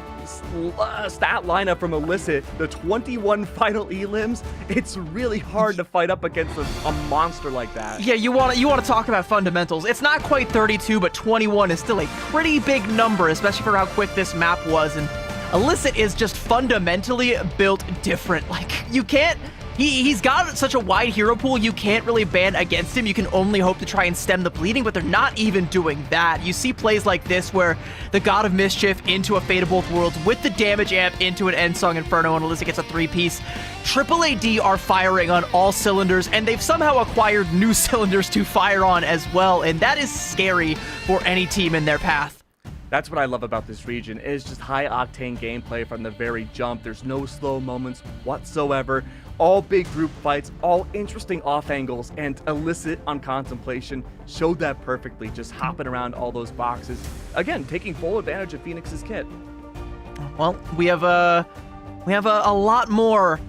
Speaker 2: stat lineup from Illicit, the 21 final elims, it's really hard to fight up against a monster like that.
Speaker 1: Yeah, you want to talk about fundamentals. It's not quite 32, but 21 is still a pretty big number, especially for how quick this map was. And Illicit is just fundamentally built different. Like, you can't... He's got such a wide hero pool, you can't really ban against him. You can only hope to try and stem the bleeding, but they're not even doing that. You see plays like this where the God of Mischief into a Fate of Both Worlds with the damage amp into an End Song Inferno, and Alyssa gets a 3-piece. AAAD are firing on all cylinders, and they've somehow acquired new cylinders to fire on as well, and that is scary for any team in their path.
Speaker 2: That's what I love about this region, is just high-octane gameplay from the very jump. There's no slow moments whatsoever. All big group fights, all interesting off angles, and Illicit on Contemplation showed that perfectly, just hopping around all those boxes. Again, taking full advantage of Phoenix's kit.
Speaker 1: Well, we have a lot more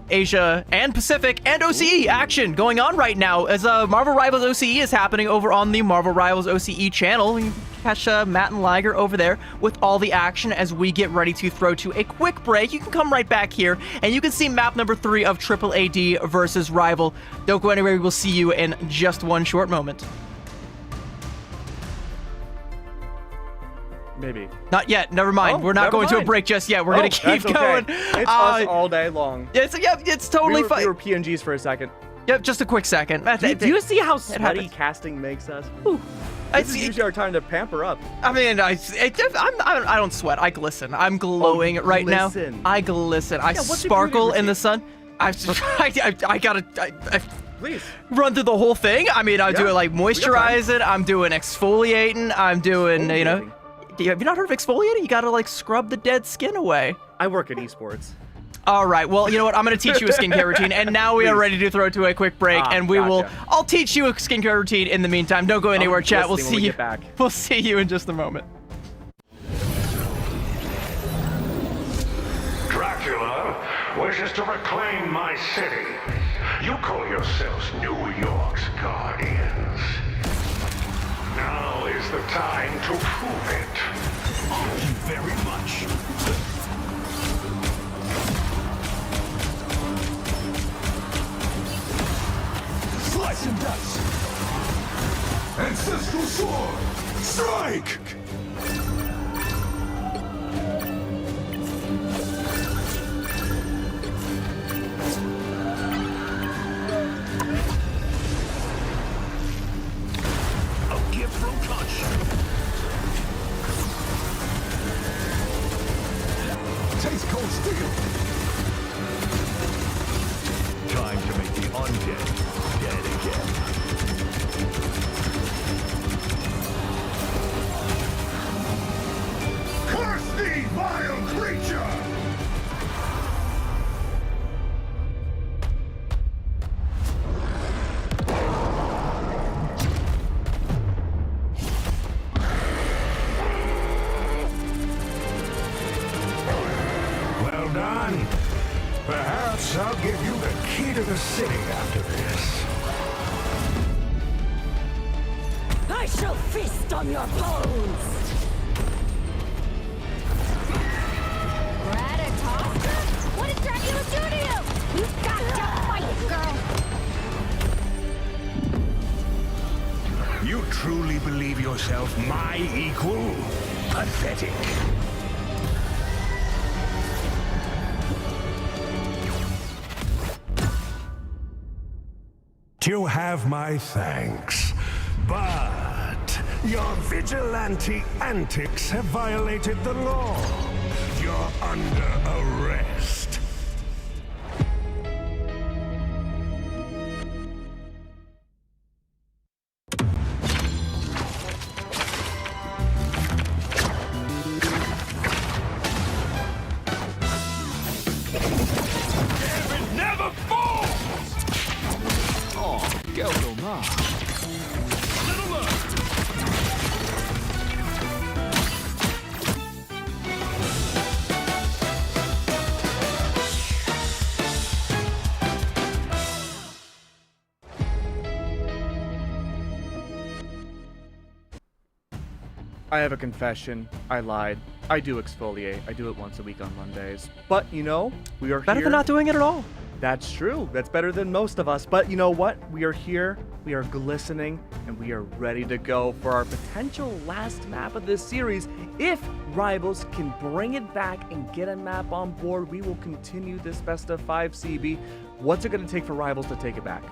Speaker 1: Asia and Pacific and OCE action going on right now, as Marvel Rivals OCE is happening over on the Marvel Rivals OCE channel. You can catch Matt and Liger over there with all the action as we get ready to throw to a quick break. You can come right back here and you can see map number 3 of AAAD versus Rival. Don't go anywhere. We will see you in just one short moment.
Speaker 2: Maybe.
Speaker 1: Not yet. Never mind.
Speaker 2: Oh,
Speaker 1: We're not going to a
Speaker 2: mind.
Speaker 1: break just yet. We're going to keep going.
Speaker 2: It's us all day long.
Speaker 1: It's totally fine.
Speaker 2: We were PNGs for a second.
Speaker 1: Yep, just a quick second.
Speaker 2: Do you see how sweaty casting makes us? Whew. This is usually our time to pamper up.
Speaker 1: I mean, I don't sweat. I glisten. I'm glowing right now. I glisten. I sparkle in the sun. I gotta
Speaker 2: Please
Speaker 1: run through the whole thing. I mean, I do it like moisturizing. I'm doing exfoliating. I'm doing, you know. Have you not heard of exfoliating? You gotta like scrub the dead skin away.
Speaker 2: I work in esports.
Speaker 1: All right, well, you know what? I'm going to teach you a skincare routine, and now we are ready to throw to a quick break, and we will. I'll teach you a skincare routine in the meantime. Don't go anywhere, chat. We'll see you
Speaker 2: back.
Speaker 1: We'll see you in just a moment.
Speaker 3: Dracula wishes to reclaim my city. You call yourselves New York's guardians. Now is the time to prove it. Thank you very much. Slice
Speaker 4: Assassin Dice. Ancestral Sword. Strike!
Speaker 3: I'll give from touch.
Speaker 4: Taste cold steel.
Speaker 3: Time to make the undead dead again.
Speaker 4: Curse thee, vile creature!
Speaker 3: Well done. Perhaps I'll give you the key to the city after this.
Speaker 5: I shall feast on your bones! Ratatoster? What did Dracula do to you? You've got to fight, girl!
Speaker 3: You truly believe yourself my equal? Pathetic. You have my thanks, but your vigilante antics have violated the law. You're under arrest. It never falls! Little love.
Speaker 2: I have a confession. I lied. I do exfoliate. I do it once a week on Mondays. But, you know, we are
Speaker 1: Better
Speaker 2: here.
Speaker 1: than not doing it at all.
Speaker 2: That's true. That's better than most of us. But you know what? We are here, we are glistening, and we are ready to go for our potential last map of this series. If Rivals can bring it back and get a map on board, we will continue this best of 5 CB. What's it going to take for Rivals to take it back?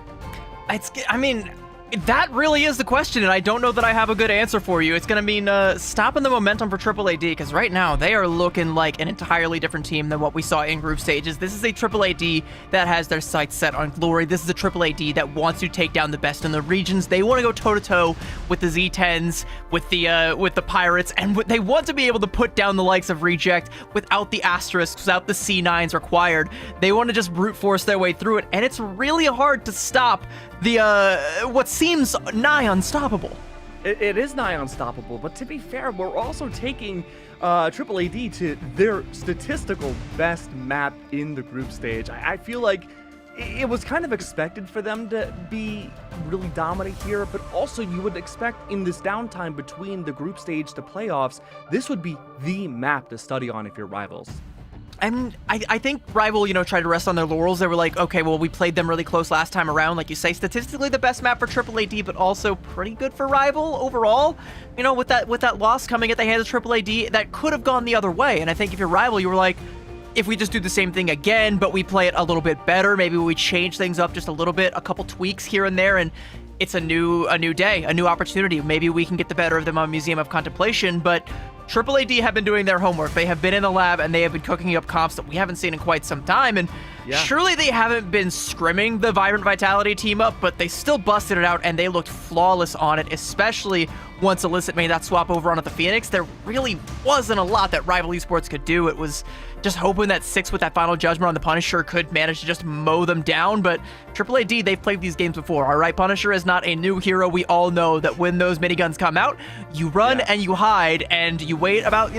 Speaker 1: That really is the question, and I don't know that I have a good answer for you. It's going to mean stopping the momentum for AAAd, because right now they are looking like an entirely different team than what we saw in group stages. This is a AAAd that has their sights set on glory. This is a AAAd that wants to take down the best in the regions. They want to go toe-to-toe with the Z10s, with the Pirates, and they want to be able to put down the likes of Reject without the asterisks, without the C9s required. They want to just brute force their way through it, and it's really hard to stop the what seems nigh unstoppable.
Speaker 2: It is nigh unstoppable, but to be fair, we're also taking AAAd to their statistical best map in the group stage. I feel like it was kind of expected for them to be really dominant here, but also you would expect in this downtime between the group stage to playoffs, this would be the map to study on if you're Rivals.
Speaker 1: And I think Rival, tried to rest on their laurels. They were like, okay, well, we played them really close last time around. Like you say, statistically the best map for AAAd, but also pretty good for Rival overall. With that loss coming at the hands of AAAd, that could have gone the other way. And I think if you're Rival, you were like, if we just do the same thing again, but we play it a little bit better, maybe we change things up just a little bit, a couple tweaks here and there, and it's a new day, a new opportunity. Maybe we can get the better of them on Museum of Contemplation, but AAAd have been doing their homework. They have been in the lab, and they have been cooking up comps that we haven't seen in quite some time, and surely they haven't been scrimming the Vibrant Vitality team up, but they still busted it out, and they looked flawless on it, especially once Illicit made that swap over onto the Phoenix. There really wasn't a lot that Rival Esports could do. It was just hoping that 6 with that final judgment on the Punisher could manage to just mow them down, but AAAd, they've played these games before, all right? Punisher is not a new hero. We all know that when those miniguns come out, you run and you hide, and you wait about,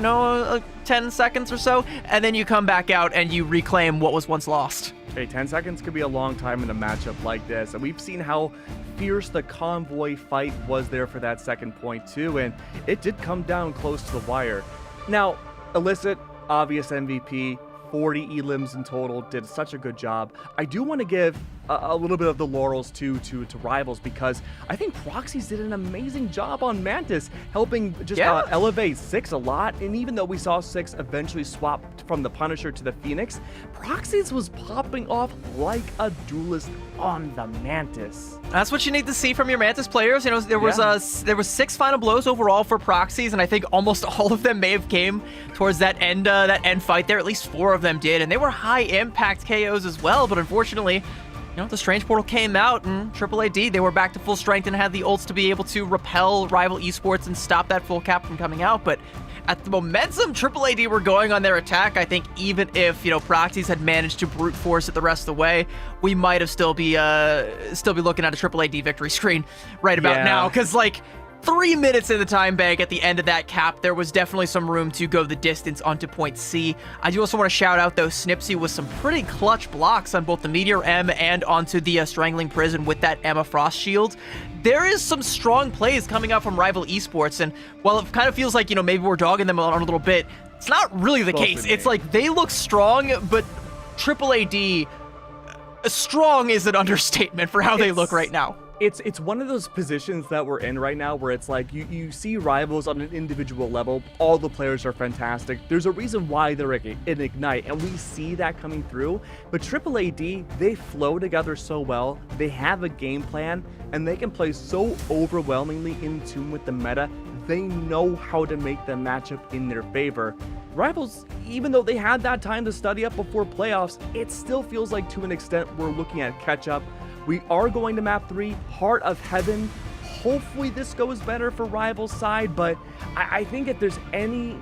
Speaker 1: 10 seconds or so, and then you come back out and you reclaim what was once lost.
Speaker 2: Hey, 10 seconds could be a long time in a matchup like this, and we've seen how fierce the convoy fight was there for that second point too, and it did come down close to the wire. Now, Illicit, obvious MVP, 40 elims in total, did such a good job. I do want to give a little bit of the laurels to Rivals, because I think Proxies did an amazing job on Mantis, helping just elevate Six a lot. And even though we saw Six eventually swap from the Punisher to the Phoenix, Proxies was popping off like a duelist on the Mantis.
Speaker 1: That's what you need to see from your Mantis players. You know, there was 6 final blows overall for Proxies, and I think almost all of them may have came towards that end fight there. At least 4 of them did, and they were high impact KOs as well. But unfortunately, you know, the Strange Portal came out, and AAAd, they were back to full strength and had the ults to be able to repel Rival Esports and stop that full cap from coming out. But at the momentum AAAd were going on their attack, I think even if, you know, Proxies had managed to brute force it the rest of the way, we might have still be looking at a AAAd victory screen right about now. Because, like, 3 minutes in the time bank at the end of that cap, there was definitely some room to go the distance onto point C. I do also want to shout out, though, Snipsy with some pretty clutch blocks on both the Meteor M and onto the Strangling Prison with that Emma Frost shield. There is some strong plays coming out from Rival Esports, and while it kind of feels like, you know, maybe we're dogging them on a little bit, it's not really the case. It's like they look strong, but AAAd, strong is an understatement for how they look right now.
Speaker 2: It's one of those positions that we're in right now where it's like you see Rivals on an individual level. All the players are fantastic. There's a reason why they're in Ignite, and we see that coming through. But AAAd, they flow together so well. They have a game plan, and they can play so overwhelmingly in tune with the meta. They know how to make the matchup in their favor. Rivals, even though they had that time to study up before playoffs, it still feels like to an extent we're looking at catch-up. We are going to map 3, Heart of Heaven. Hopefully this goes better for Rivals' side, but I think if there's any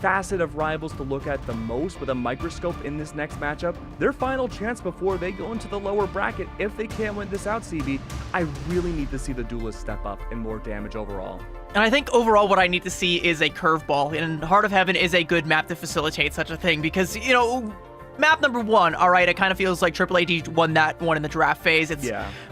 Speaker 2: facet of Rivals to look at the most with a microscope in this next matchup, their final chance before they go into the lower bracket, if they can't win this out, CB, I really need to see the Duelist step up and more damage overall.
Speaker 1: And I think overall what I need to see is a curveball, and Heart of Heaven is a good map to facilitate such a thing, because, you know, map number 1, all right, it kind of feels like AAAd won that one in the draft phase.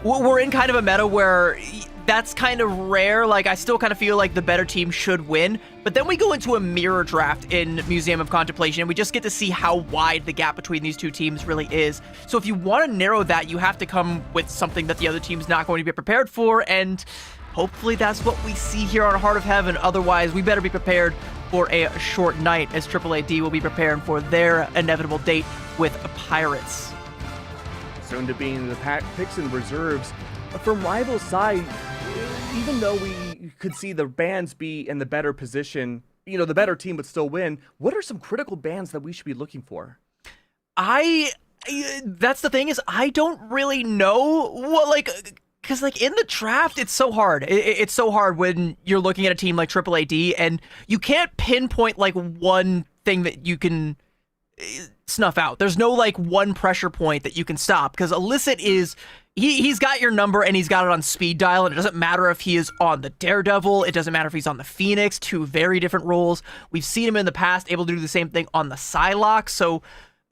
Speaker 1: We're in kind of a meta where that's kind of rare. Like, I still kind of feel like the better team should win. But then we go into a mirror draft in Museum of Contemplation, and we just get to see how wide the gap between these two teams really is. So if you want to narrow that, you have to come with something that the other team's not going to be prepared for, and hopefully that's what we see here on Heart of Heaven. Otherwise, we better be prepared for a short night, as AAAd will be preparing for their inevitable date with Pirates.
Speaker 2: Soon to be in the picks and reserves. From Rival's side, even though we could see the bans be in the better position, you know, the better team would still win, what are some critical bans that we should be looking for?
Speaker 1: That's the thing, is I don't really know what, like, because, like, in the draft, it's so hard. It's so hard when you're looking at a team like AAAd, and you can't pinpoint, like, one thing that you can snuff out. There's no, like, one pressure point that you can stop, because Illicit is, he's got your number, and he's got it on speed dial, and it doesn't matter if he is on the Daredevil, it doesn't matter if he's on the Phoenix, 2 very different roles. We've seen him in the past able to do the same thing on the Psylocke, so,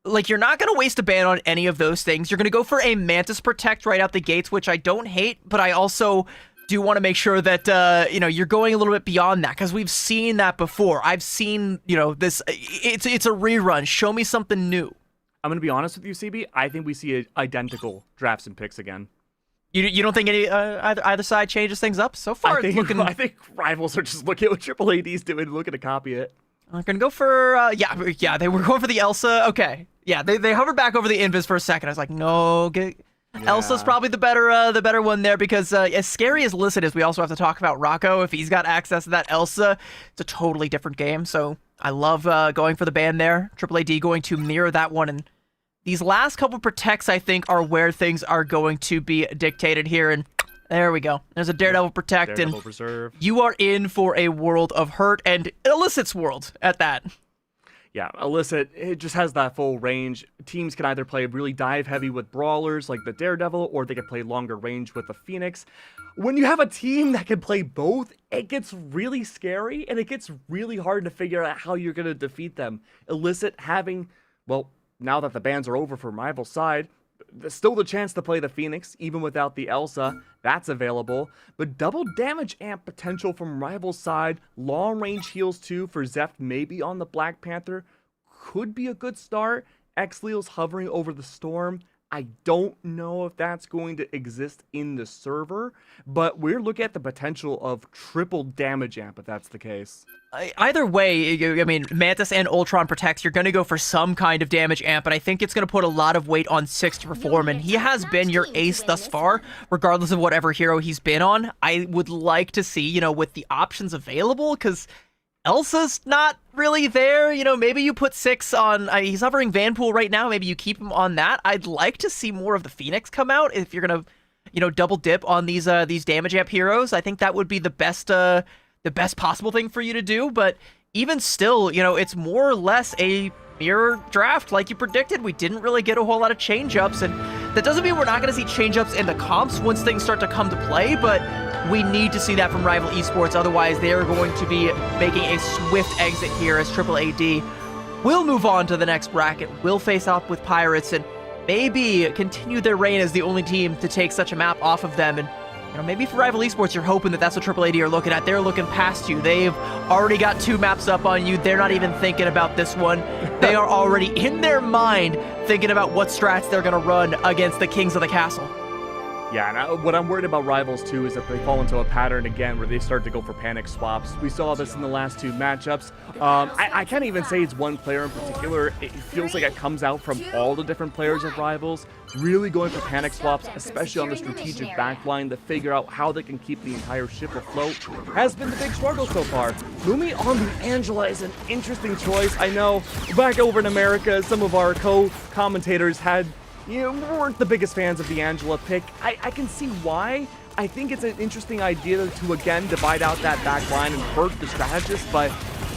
Speaker 1: like, you're not going to waste a ban on any of those things. You're going to go for a Mantis Protect right out the gates, which I don't hate, but I also do want to make sure that, you know, you're going a little bit beyond that, because we've seen that before. I've seen, you know, this, it's a rerun. Show me something new.
Speaker 2: I'm going to be honest with you, CB. I think we see identical drafts and picks again.
Speaker 1: You don't think any either side changes things up? So far,
Speaker 2: I think Rivals are just looking at what AAAD's doing and looking to copy it.
Speaker 1: I'm going to go for, yeah, they were going for the Elsa. Okay. Yeah, they hovered back over the Invis for a second. I was like, no, Elsa's probably the better one there, because as scary as Illicit is, we also have to talk about Rocco. If he's got access to that Elsa, it's a totally different game. So I love going for the ban there. AAAd going to mirror that one, and these last couple protects, I think, are where things are going to be dictated here, and there we go. There's a Daredevil Protect,
Speaker 2: Daredevil
Speaker 1: and
Speaker 2: Reserve.
Speaker 1: You are in for a world of hurt, and Illicit's world at that.
Speaker 2: Yeah, Illicit, it just has that full range. Teams can either play really dive heavy with brawlers like the Daredevil, or they can play longer range with the Phoenix. When you have a team that can play both, it gets really scary, and it gets really hard to figure out how you're going to defeat them. Illicit having, well, now that the bans are over from Rival's side, there's still the chance to play the Phoenix, even without the Elsa. That's available. But double damage amp potential from Rival's side. Long range heals too for Zeph, maybe on the Black Panther. Could be a good start. X-Leal's hovering over the Storm. I don't know if that's going to exist in the server, but we're looking at the potential of triple damage amp if that's the case.
Speaker 1: Either way, I mean, Mantis and Ultron Protects, you're going to go for some kind of damage amp, and I think it's going to put a lot of weight on Six to perform, and he has been your ace thus far, regardless of whatever hero he's been on. I would like to see, you know, with the options available, because Elsa's not really there. You know, maybe you put Six on, he's hovering Vanpool right now, maybe you keep him on that. I'd like to see more of the Phoenix come out if you're going to, you know, double dip on these damage amp heroes. I think that would be the best possible thing for you to do, but even still, you know, it's more or less a mirror draft like you predicted. We didn't really get a whole lot of change-ups, and that doesn't mean we're not going to see change-ups in the comps once things start to come to play, but we need to see that from Rival Esports. Otherwise, they are going to be making a swift exit here as AAAd will move on to the next bracket, will face off with Pirates, and maybe continue their reign as the only team to take such a map off of them. And you know, maybe for Rival Esports, you're hoping that that's what AAAd are looking at. They're looking past you. They've already got 2 maps up on you. They're not even thinking about this one. They are already in their mind thinking about what strats they're going to run against the Kings of the Castle.
Speaker 2: Yeah, and what I'm worried about Rivals too is that they fall into a pattern again where they start to go for panic swaps. We saw this in the last 2 matchups. I can't even say it's one player in particular. It feels like it comes out from all the different players of Rivals, really going for panic swaps, especially on the strategic backline to figure out how they can keep the entire ship afloat. Has been the big struggle so far. Lumi on the Angela is an interesting choice. I know back over in America, some of our co-commentators weren't the biggest fans of the Angela pick. I can see why. I think it's an interesting idea to, again, divide out that back line and hurt the strategist, but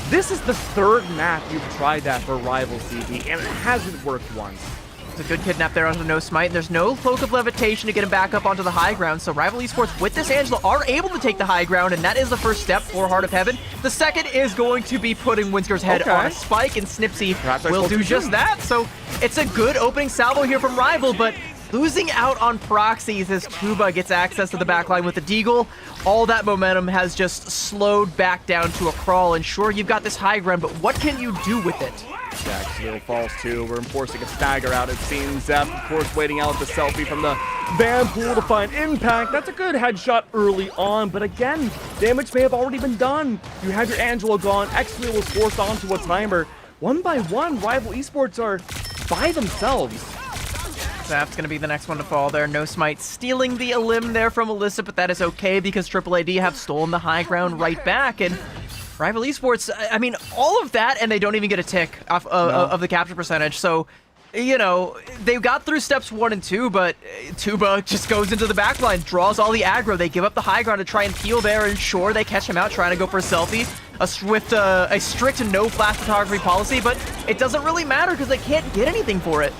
Speaker 2: this is the 3rd map you've tried that for Rival CV, and it hasn't worked once.
Speaker 1: It's a good kidnap there onto No Smite. There's no Cloak of Levitation to get him back up onto the high ground, so Rival Esports with this Angela are able to take the high ground, and that is the first step for Heart of Heaven. The second is going to be putting Winsker's head on a spike, and Snipsy will do just that. So it's a good opening salvo here from Rival, but losing out on proxies as Tuba gets access to the backline with the Deagle. All that momentum has just slowed back down to a crawl, and sure, you've got this high ground, but what can you do with it?
Speaker 2: Jacksonville falls too. We're enforcing a stagger out, it seems. Zep, of course, waiting out the selfie from the Vanpool to find impact. That's a good headshot early on, but again, damage may have already been done. You have your Angela gone. X-Wheel was forced onto a timer. 1 by 1, Rival Esports are by themselves.
Speaker 1: Zap's going to be the next one to fall there. No Smite stealing the elim there from Alyssa, but that is okay because AAAd have stolen the high ground right back, and Rival Esports, I mean, all of that, and they don't even get a tick off of the capture percentage. So, you know, they've got through steps 1 and 2, but Tuba just goes into the backline, draws all the aggro. They give up the high ground to try and peel there, and sure, they catch him out trying to go for a selfie. A strict no flash photography policy, but it doesn't really matter because they can't get anything for it.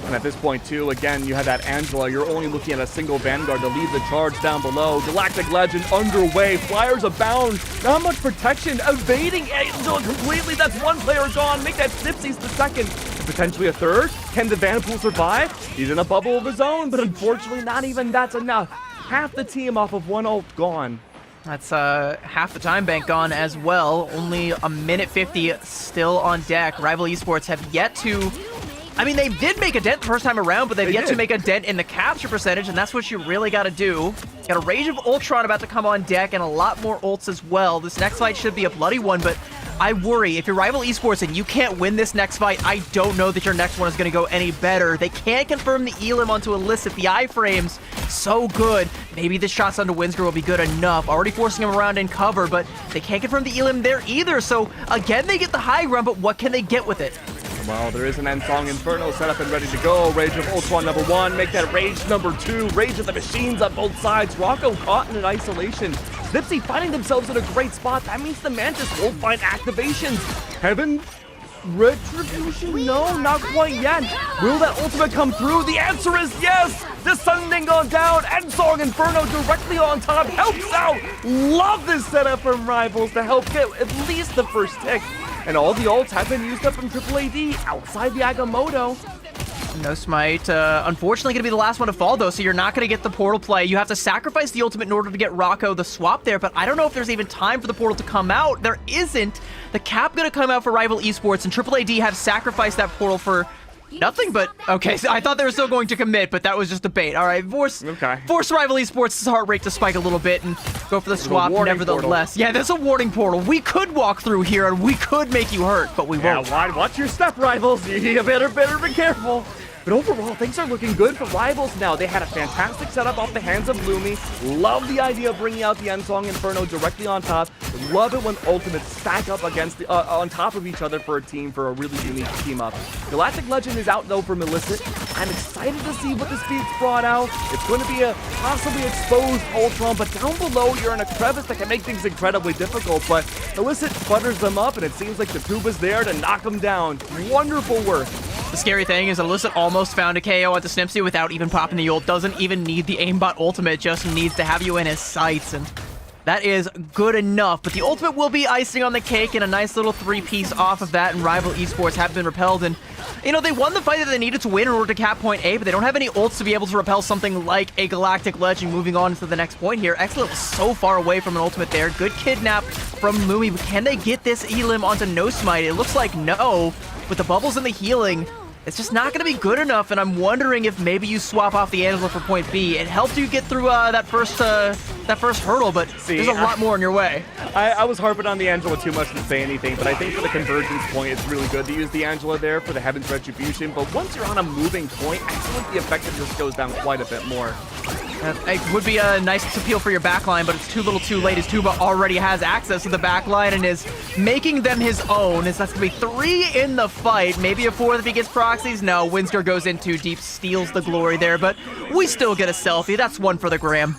Speaker 2: And at this point, too, again, you have that Angela. You're only looking at a single Vanguard to lead the charge down below. Galactic Legend underway. Flyers abound. Not much protection. Evading Angela completely. That's 1 player gone. Make that Snipsy's the 2nd. And potentially a 3rd. Can the Vanpool survive? He's in a bubble of his own, but unfortunately, not even that's enough. Half the team off of 1 ult gone.
Speaker 1: That's half the time bank gone as well. Only a minute 50 still on deck. Rival Esports have yet to... I mean, they did make a dent the first time around, but they've yet to make a dent in the capture percentage, and that's what you really got to do. Got a Rage of Ultron about to come on deck, and a lot more ults as well. This next fight should be a bloody one, but I worry. If you're Rival Esports and you can't win this next fight, I don't know that your next one is going to go any better. They can't confirm the elim onto Illicit. The iframes, so good. Maybe the shots onto Winsker will be good enough. Already forcing him around in cover, but they can't confirm the elim there either. So, again, they get the high ground, but what can they get with it?
Speaker 2: Well, there is an End-Song Inferno set up and ready to go. Rage of Ultron number 1. Make that Rage number 2. Rage of the Machines on both sides. Rocco caught in an isolation. Snipsy finding themselves in a great spot. That means the Mantis will find activations. Heaven? Retribution? No, not quite yet. Will that ultimate come through? The answer is yes! Descending on down. End-Song Inferno directly on top. Helps out. Love this setup from Rivals to help get at least the first tick. And all the ults have been used up from AAAd outside the Agamotto.
Speaker 1: No Smite, unfortunately going to be the last one to fall though, so you're not going to get the portal play. You have to sacrifice the ultimate in order to get Rocco the swap there, but I don't know if there's even time for the portal to come out. There isn't. The cap going to come out for Rival Esports, and AAAd have sacrificed that portal for Nothing but, okay, so I thought they were still going to commit, but that was just a bait. All right, force Rival Esports' heart rate to spike a little bit and go for the swap nevertheless. Yeah, there's a warning portal. We could walk through here and we could make you hurt, but we won't.
Speaker 2: Yeah, watch your step, Rivals. You better be careful. But overall, things are looking good for Rivals now. They had a fantastic setup off the hands of Lumi. Love the idea of bringing out the Endsong Inferno directly on top. Love it when ultimates stack up against on top of each other for a team, for a really unique team up. Galactic Legend is out though for Millicent. I'm excited to see what the speed's brought out. It's going to be a possibly exposed Ultron, but down below you're in a crevice that can make things incredibly difficult. But Millicent butters them up, and it seems like the Tuba's there to knock them down. Wonderful work.
Speaker 1: The scary thing is Alyssa almost found a KO onto Snipsy without even popping the ult. Doesn't even need the aimbot ultimate, just needs to have you in his sights, and that is good enough. But the ultimate will be icing on the cake, and a nice little 3-piece off of that, and Rival Esports have been repelled. And, you know, they won the fight that they needed to win in order to cap point A, but they don't have any ults to be able to repel something like a Galactic Legend moving on to the next point here. Excellent, so far away from an ultimate there. Good kidnap from Lumi, but can they get this Elim onto No Smite? It looks like no. With the bubbles and the healing, it's just not going to be good enough, and I'm wondering if maybe you swap off the Angela for point B. It helped you get through that first hurdle, but there's a lot more in your way.
Speaker 2: I was harping on the Angela too much to say anything, but I think for the convergence point, it's really good to use the Angela there for the Heaven's Retribution. But once you're on a moving point, I feel like the effectiveness goes down quite a bit more.
Speaker 1: It would be a nice appeal for your backline, but it's too little too late as Tuba already has access to the backline and is making them his own. As that's going to be 3 in the fight. Maybe a 4th if he gets proxies. No, Windsor goes in too deep, steals the glory there, but we still get a selfie. That's one for the gram.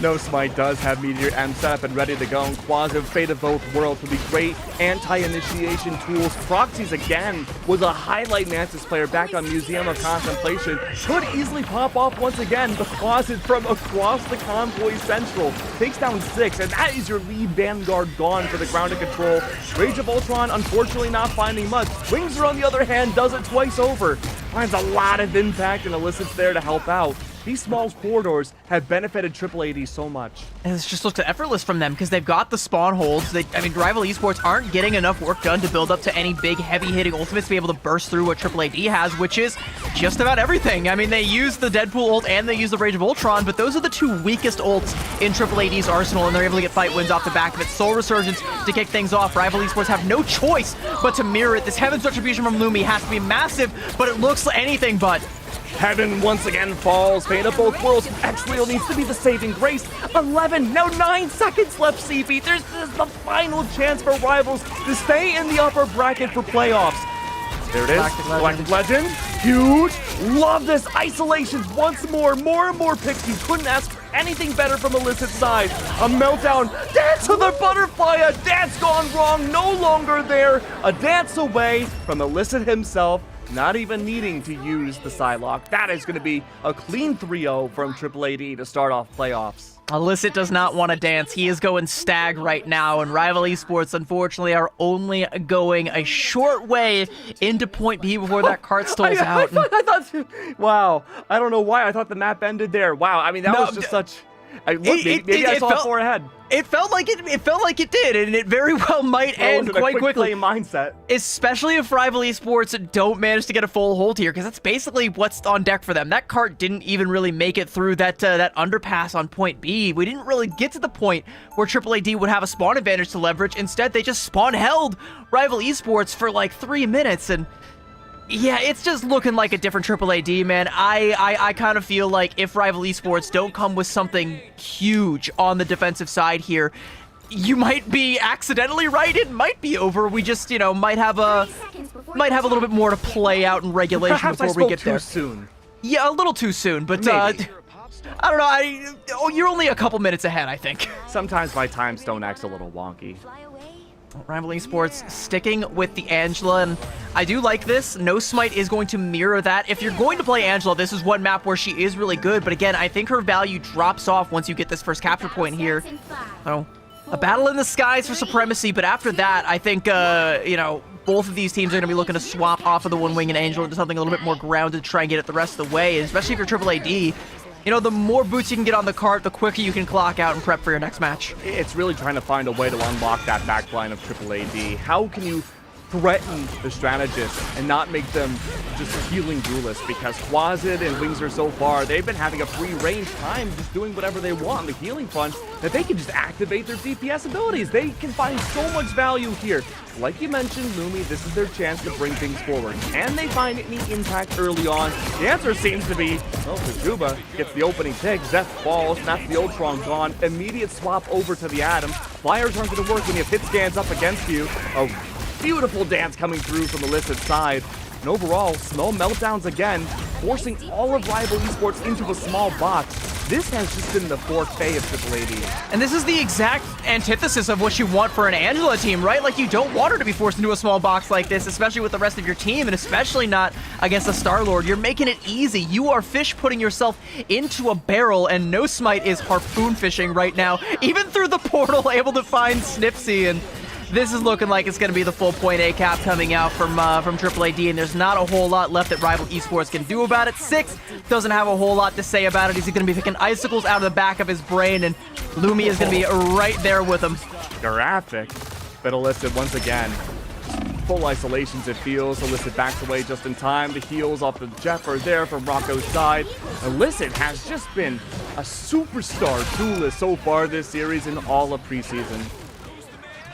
Speaker 2: No Smite does have Meteor M set up and ready to go, and Quasiv, Fate of Both Worlds will be great anti-initiation tools. Proxies again was a highlight Mantis player back on Museum of Contemplation. Could easily pop off once again, but Quasiv from across the convoy central takes down 6, and that is your lead Vanguard gone for the grounded control. Rage of Ultron unfortunately not finding much. Wingser on the other hand does it twice over. Finds a lot of impact and elicits there to help out. These small corridors have benefited AAAd so much.
Speaker 1: And it just looks effortless from them because they've got the spawn holds. I mean, Rival Esports aren't getting enough work done to build up to any big, heavy-hitting ultimates to be able to burst through what AAAd has, which is just about everything. I mean, they use the Deadpool ult and they use the Rage of Ultron, but those are the 2 weakest ults in AAAd's arsenal, and they're able to get fight wins off the back of it. Soul Resurgence to kick things off. Rival Esports have no choice but to mirror it. This Heaven's Retribution from Lumi has to be massive, but it looks like anything but.
Speaker 2: Heaven once again falls. Fate of Both Worlds. X-Wheel needs to be the saving grace. 11, no, 9 seconds left, CP. This is the final chance for Rivals to stay in the upper bracket for playoffs. There it is. Galactic Legend. Huge. Love this. Isolations once more. More and more pixies. Couldn't ask for anything better from Illicit's side. A meltdown. Dance to the butterfly. A dance gone wrong. No longer there. A dance away from Illicit himself. Not even needing to use the Psylocke. That is going to be a clean 3-0 from AAAd to start off playoffs.
Speaker 1: Illicit does not want to dance. He is going stag right now, and Rival Esports, unfortunately, are only going a short way into point B before that cart stalls out.
Speaker 2: I thought, wow. I don't know why. I thought the map ended there. Wow. I mean, that was just such... Maybe I saw 4 ahead.
Speaker 1: It felt like it did, and it very well might end quite quickly.
Speaker 2: Mindset.
Speaker 1: Especially if Rival Esports don't manage to get a full hold here, because that's basically what's on deck for them. That cart didn't even really make it through that underpass on point B. We didn't really get to the point where AAAd would have a spawn advantage to leverage. Instead, they just spawn held Rival Esports for like 3 minutes, and yeah, it's just looking like a different AAAd, man. I kind of feel like if Rival Esports don't come with something huge on the defensive side here, you might be accidentally right. It might be over. We just, you know, might have a little bit more to play out in regulation before we get there.
Speaker 2: Too soon.
Speaker 1: Yeah, a little too soon, but I don't know. You're only a couple minutes ahead, I think.
Speaker 2: Sometimes my time stone acts a little wonky.
Speaker 1: Rival Esports sticking with the Angela, and I do like this. No Smite is going to mirror that. If you're going to play Angela, this is one map where she is really good, but again, I think her value drops off once you get this first capture point here. So, a battle in the skies for supremacy, but after that, I think, you know, both of these teams are going to be looking to swap off of the One Wing and Angel into something a little bit more grounded to try and get it the rest of the way, and especially if you're AAAd. You know, the more boots you can get on the cart, the quicker you can clock out and prep for your next match.
Speaker 2: It's really trying to find a way to unlock that backline of AAAd. How can you threaten the strategists and not make them just healing duelists, because Quasit and Wingzer so far, they've been having a free range time just doing whatever they want on the healing front, that they can just activate their DPS abilities. They can find so much value here. Like you mentioned, Lumi, this is their chance to bring things forward. Can they find any impact early on? The answer seems to be, well, Kazuba gets the opening pick, Zeph falls, and that's the Ultron gone. Immediate swap over to the Atom. Flyers aren't going to work when you have hit scans up against you. A beautiful dance coming through from Illicit's side. And overall, small meltdowns again, forcing all of Rival Esports into a small box. This has just been the forte of AAAd.
Speaker 1: And this is the exact antithesis of what you want for an Angela team, right? Like, you don't want her to be forced into a small box like this, especially with the rest of your team, and especially not against a Star-Lord. You're making it easy. You are fish putting yourself into a barrel, and No Smite is harpoon fishing right now, even through the portal, able to find Snipsy, and this is looking like it's going to be the full point A cap coming out from AAAd, and there's not a whole lot left that Rival Esports can do about it. Six doesn't have a whole lot to say about it. He's going to be picking icicles out of the back of his brain, and Lumi is going to be right there with him.
Speaker 2: Graphic. But Illicit, once again, full isolations it feels. Illicit backs away just in time. The heals off the Jeff are there from Rocco's side. Illicit has just been a superstar duelist so far this series in all of preseason.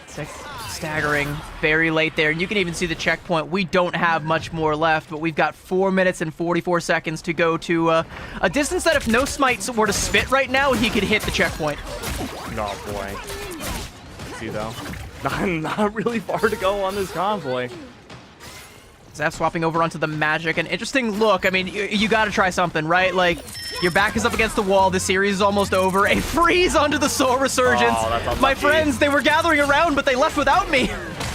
Speaker 1: Six staggering very late there, and you can even see the checkpoint. We don't have much more left, but we've got 4 minutes and 44 seconds to go to a distance that if No Smite were to spit right now, he could hit the checkpoint.
Speaker 2: Oh boy. See though, not really far to go on this convoy.
Speaker 1: Zeph swapping over onto the Magic. An interesting look. I mean, you got to try something, right? Like, your back is up against the wall. The series is almost over. A freeze onto the Soul Resurgence.
Speaker 2: Oh, that's unlucky.
Speaker 1: My friends, they were gathering around, but they left without me.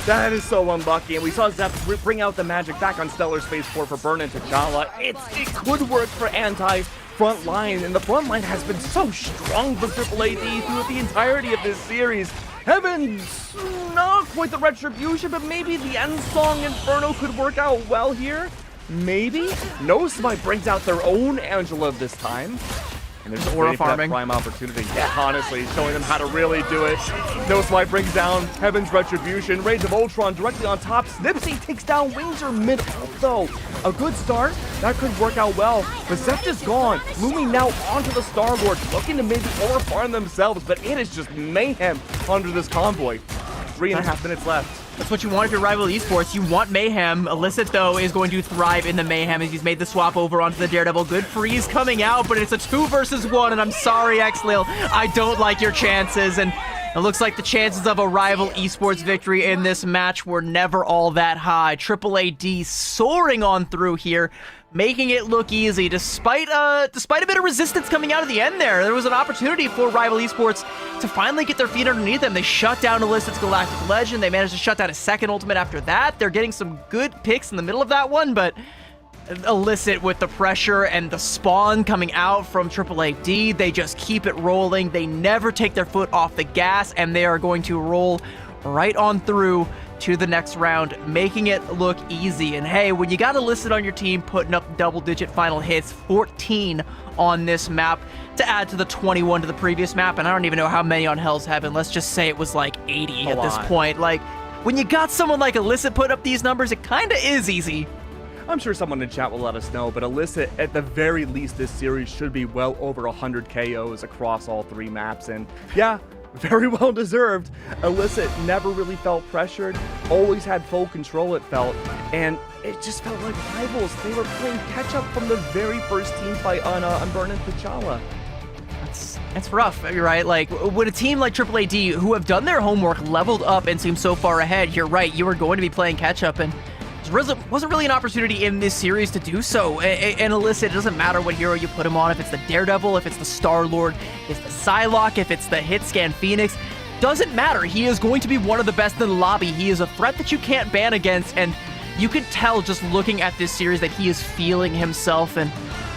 Speaker 2: That is so unlucky, and we saw Zeph bring out the Magic back on Stellar Space 4 for Burn and T'Challa. It could work for anti-front line, and the front line has been so strong for AAAd throughout the entirety of this series. Heavens, not quite the retribution, but maybe the end song Inferno could work out well here. Maybe. No Smite brings out their own Angela this time. And there's
Speaker 1: Aura
Speaker 2: waiting for that
Speaker 1: farming.
Speaker 2: prime opportunity. Yeah, honestly, showing them how to really do it. No Smite brings down Heaven's Retribution. Rage of Ultron directly on top. Snipsy takes down Wingzer mid-ult, though. A good start. That could work out well. But Zeph is gone. Looming now onto the Star-Lord, looking to maybe Aura farm themselves, but it is just mayhem under this convoy. 3.5 minutes left.
Speaker 1: That's what you want if you're Rival Esports. You want mayhem. Illicit, though, is going to thrive in the mayhem as he's made the swap over onto the Daredevil. Good freeze coming out, but it's a 2 versus 1, and I'm sorry, Xlil. I don't like your chances, and it looks like the chances of a Rival Esports victory in this match were never all that high. AAAd soaring on through here, making it look easy despite a bit of resistance coming out of the end there. There was an opportunity for Rival Esports to finally get their feet underneath them. They shut down Illicit's Galactic Legend. They managed to shut down a second ultimate after that. They're getting some good picks in the middle of that one, but Illicit with the pressure and the spawn coming out from AAAd, they just keep it rolling. They never take their foot off the gas, and they are going to roll right on through to the next round, making it look easy. And hey, when you got Illicit on your team putting up double-digit final hits, 14 on this map to add to the 21 to the previous map, and I don't even know how many on Hell's Heaven. Let's just say it was like 80 at this point. Like, when you got someone like Illicit put up these numbers, it kind of is easy.
Speaker 2: I'm sure someone in chat will let us know, but Illicit, at the very least, this series should be well over 100 KOs across all 3 maps, and yeah, very well deserved. Illicit never really felt pressured, always had full control, it felt, and it just felt like rivals. They were playing catch-up from the very first team fight on Burn and T'Challa.
Speaker 1: That's rough, right? Like, when a team like AAAd, who have done their homework, leveled up and seem so far ahead, you're right, you were going to be playing catch-up, and there wasn't really an opportunity in this series to do so. And Illicit, it doesn't matter what hero you put him on, if it's the Daredevil, if it's the Star-Lord, if it's the Psylocke, if it's the Hitscan Phoenix, doesn't matter. He is going to be one of the best in the lobby. He is a threat that you can't ban against, and you can tell just looking at this series that he is feeling himself, and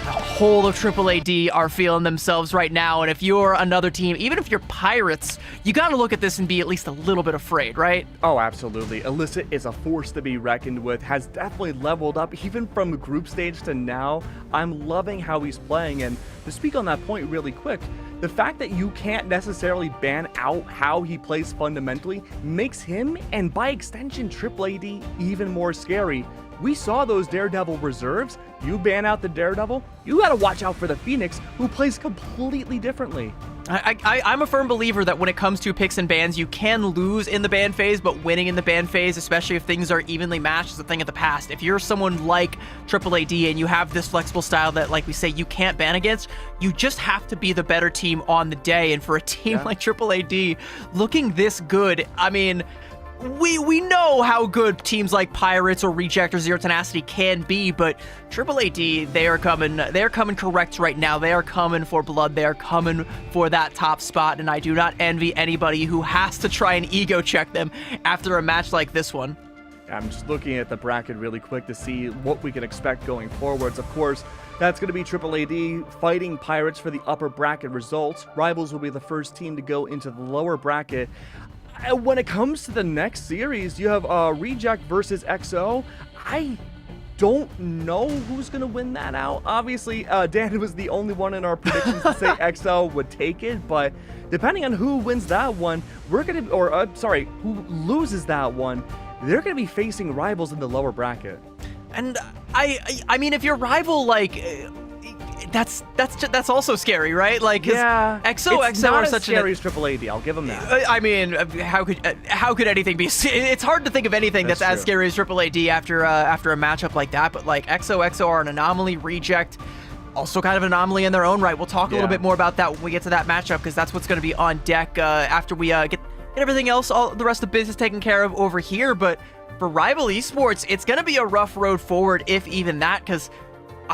Speaker 1: the whole of AAAd are feeling themselves right now. And if you're another team, even if you're Pirates, you got to look at this and be at least a little bit afraid, right?
Speaker 2: Oh, absolutely. Illicit is a force to be reckoned with, has definitely leveled up even from the group stage to now. I'm loving how he's playing, and to speak on that point really quick, the fact that you can't necessarily ban out how he plays fundamentally makes him, and by extension AAAd, even more scary. We saw those Daredevil reserves. You ban out the Daredevil, you gotta watch out for the Phoenix, who plays completely differently.
Speaker 1: I'm a firm believer that when it comes to picks and bans, you can lose in the ban phase, but winning in the ban phase, especially if things are evenly matched, is a thing of the past. If you're someone like AAAd and you have this flexible style that, like we say, you can't ban against, you just have to be the better team on the day. And for a team like AAAd looking this good, I mean, we know how good teams like Pirates or Reject or Zero Tenacity can be, but AAAd, they are coming correct right now. They are coming for blood. They are coming for that top spot, and I do not envy anybody who has to try and ego check them after a match like this one.
Speaker 2: I'm just looking at the bracket really quick to see what we can expect going forwards. Of course, that's going to be AAAd fighting Pirates for the upper bracket results. Rivals will be the first team to go into the lower bracket. When it comes to the next series, you have Reject versus XO. I don't know who's going to win that out. Obviously, Dan was the only one in our predictions to say XO would take it, but depending on who wins that one, we're going to, or who loses that one, they're going to be facing rivals in the lower bracket.
Speaker 1: And I mean, if your rival, like, that's also scary, right? Like,
Speaker 2: yeah,
Speaker 1: XO
Speaker 2: it's not
Speaker 1: are
Speaker 2: as
Speaker 1: such
Speaker 2: scary as AAAd. I'll give them that.
Speaker 1: I mean, how could anything be? It's hard to think of anything that's as scary as AAAd after a matchup like that. But like XO are an anomaly. Reject, also kind of an anomaly in their own right. We'll talk a little bit more about that when we get to that matchup, because that's what's going to be on deck after we get everything else, all the rest of the business taken care of over here. But for Rival Esports, it's going to be a rough road forward, if even that, because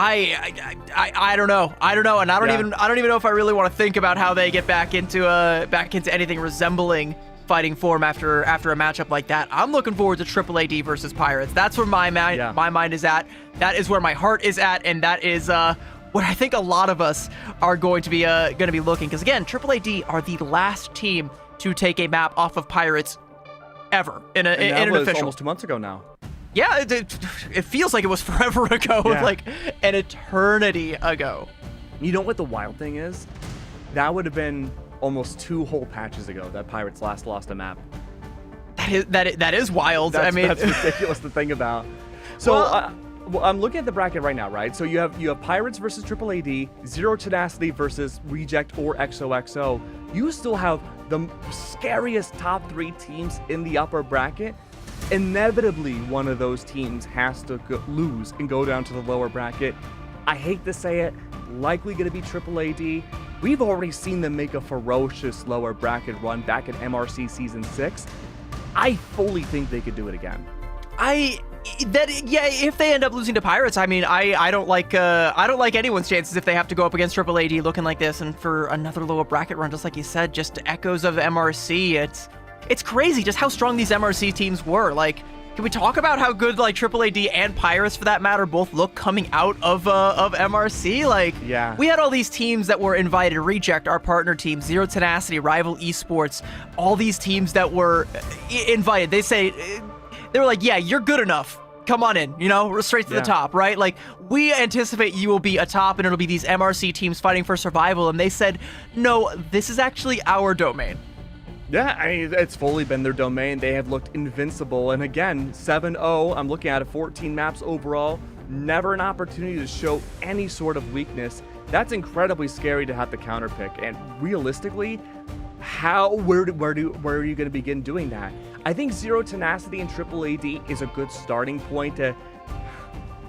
Speaker 1: I don't know, and I don't even know if I really want to think about how they get back into anything resembling fighting form after a matchup like that. I'm looking forward to AAAd versus Pirates. That's where my mind is at. That is where my heart is at, and that is what I think a lot of us are going to be looking. Because again, AAAd are the last team to take a map off of Pirates ever in an official.
Speaker 2: Almost 2 months ago now.
Speaker 1: Yeah, it feels like it was forever ago, like an eternity ago.
Speaker 2: You know what the wild thing is? That would have been almost 2 whole patches ago that Pirates last lost a map.
Speaker 1: That is wild. I mean,
Speaker 2: that's ridiculous to think about. So I'm looking at the bracket right now, right? So you have Pirates versus AAAd, Zero Tenacity versus Reject or XOXO. You still have the scariest top 3 teams in the upper bracket. Inevitably, one of those teams has to lose and go down to the lower bracket. I hate to say it, likely going to be AAAd. We've already seen them make a ferocious lower bracket run back in MRC Season 6. I fully think they could do it again.
Speaker 1: If they end up losing to Pirates, I mean, I don't like anyone's chances if they have to go up against AAAd looking like this, and for another lower bracket run, just like you said, just echoes of MRC. It's crazy just how strong these MRC teams were. Like, can we talk about how good like AAAd and Pirates, for that matter, both look coming out of MRC? Like, we had all these teams that were invited. Reject, our partner team, Zero Tenacity, Rival Esports, all these teams that were invited. They were like, yeah, you're good enough. Come on in, straight to the top, right? Like, we anticipate you will be a top, and it'll be these MRC teams fighting for survival. And they said, no, this is actually our domain.
Speaker 2: Yeah, I mean, it's fully been their domain. They have looked invincible. And again, 7-0, I'm looking at 14 maps overall. Never an opportunity to show any sort of weakness. That's incredibly scary to have to counterpick. And realistically, where are you going to begin doing that? I think Zero Tenacity and AAAd is a good starting point to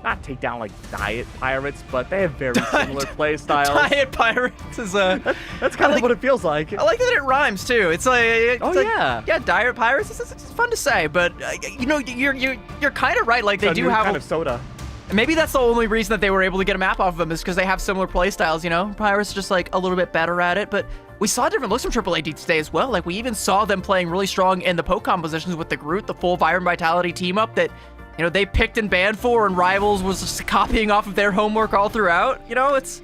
Speaker 2: not take down like Diet Pirates, but they have very similar play styles.
Speaker 1: Diet Pirates is
Speaker 2: that's kind of what it feels like.
Speaker 1: I like that it rhymes too. It's like
Speaker 2: Diet
Speaker 1: Pirates. It's fun to say, but you're kind of right. Like, they do have
Speaker 2: kind of soda.
Speaker 1: Maybe that's the only reason that they were able to get a map off of them, is because they have similar play styles. Pirates are just like a little bit better at it, but we saw different looks from AAAd today as well. Like, we even saw them playing really strong in the poke compositions with the Groot, the full Vibrant Vitality team up that they picked and banned for, and Rivals was just copying off of their homework all throughout. It's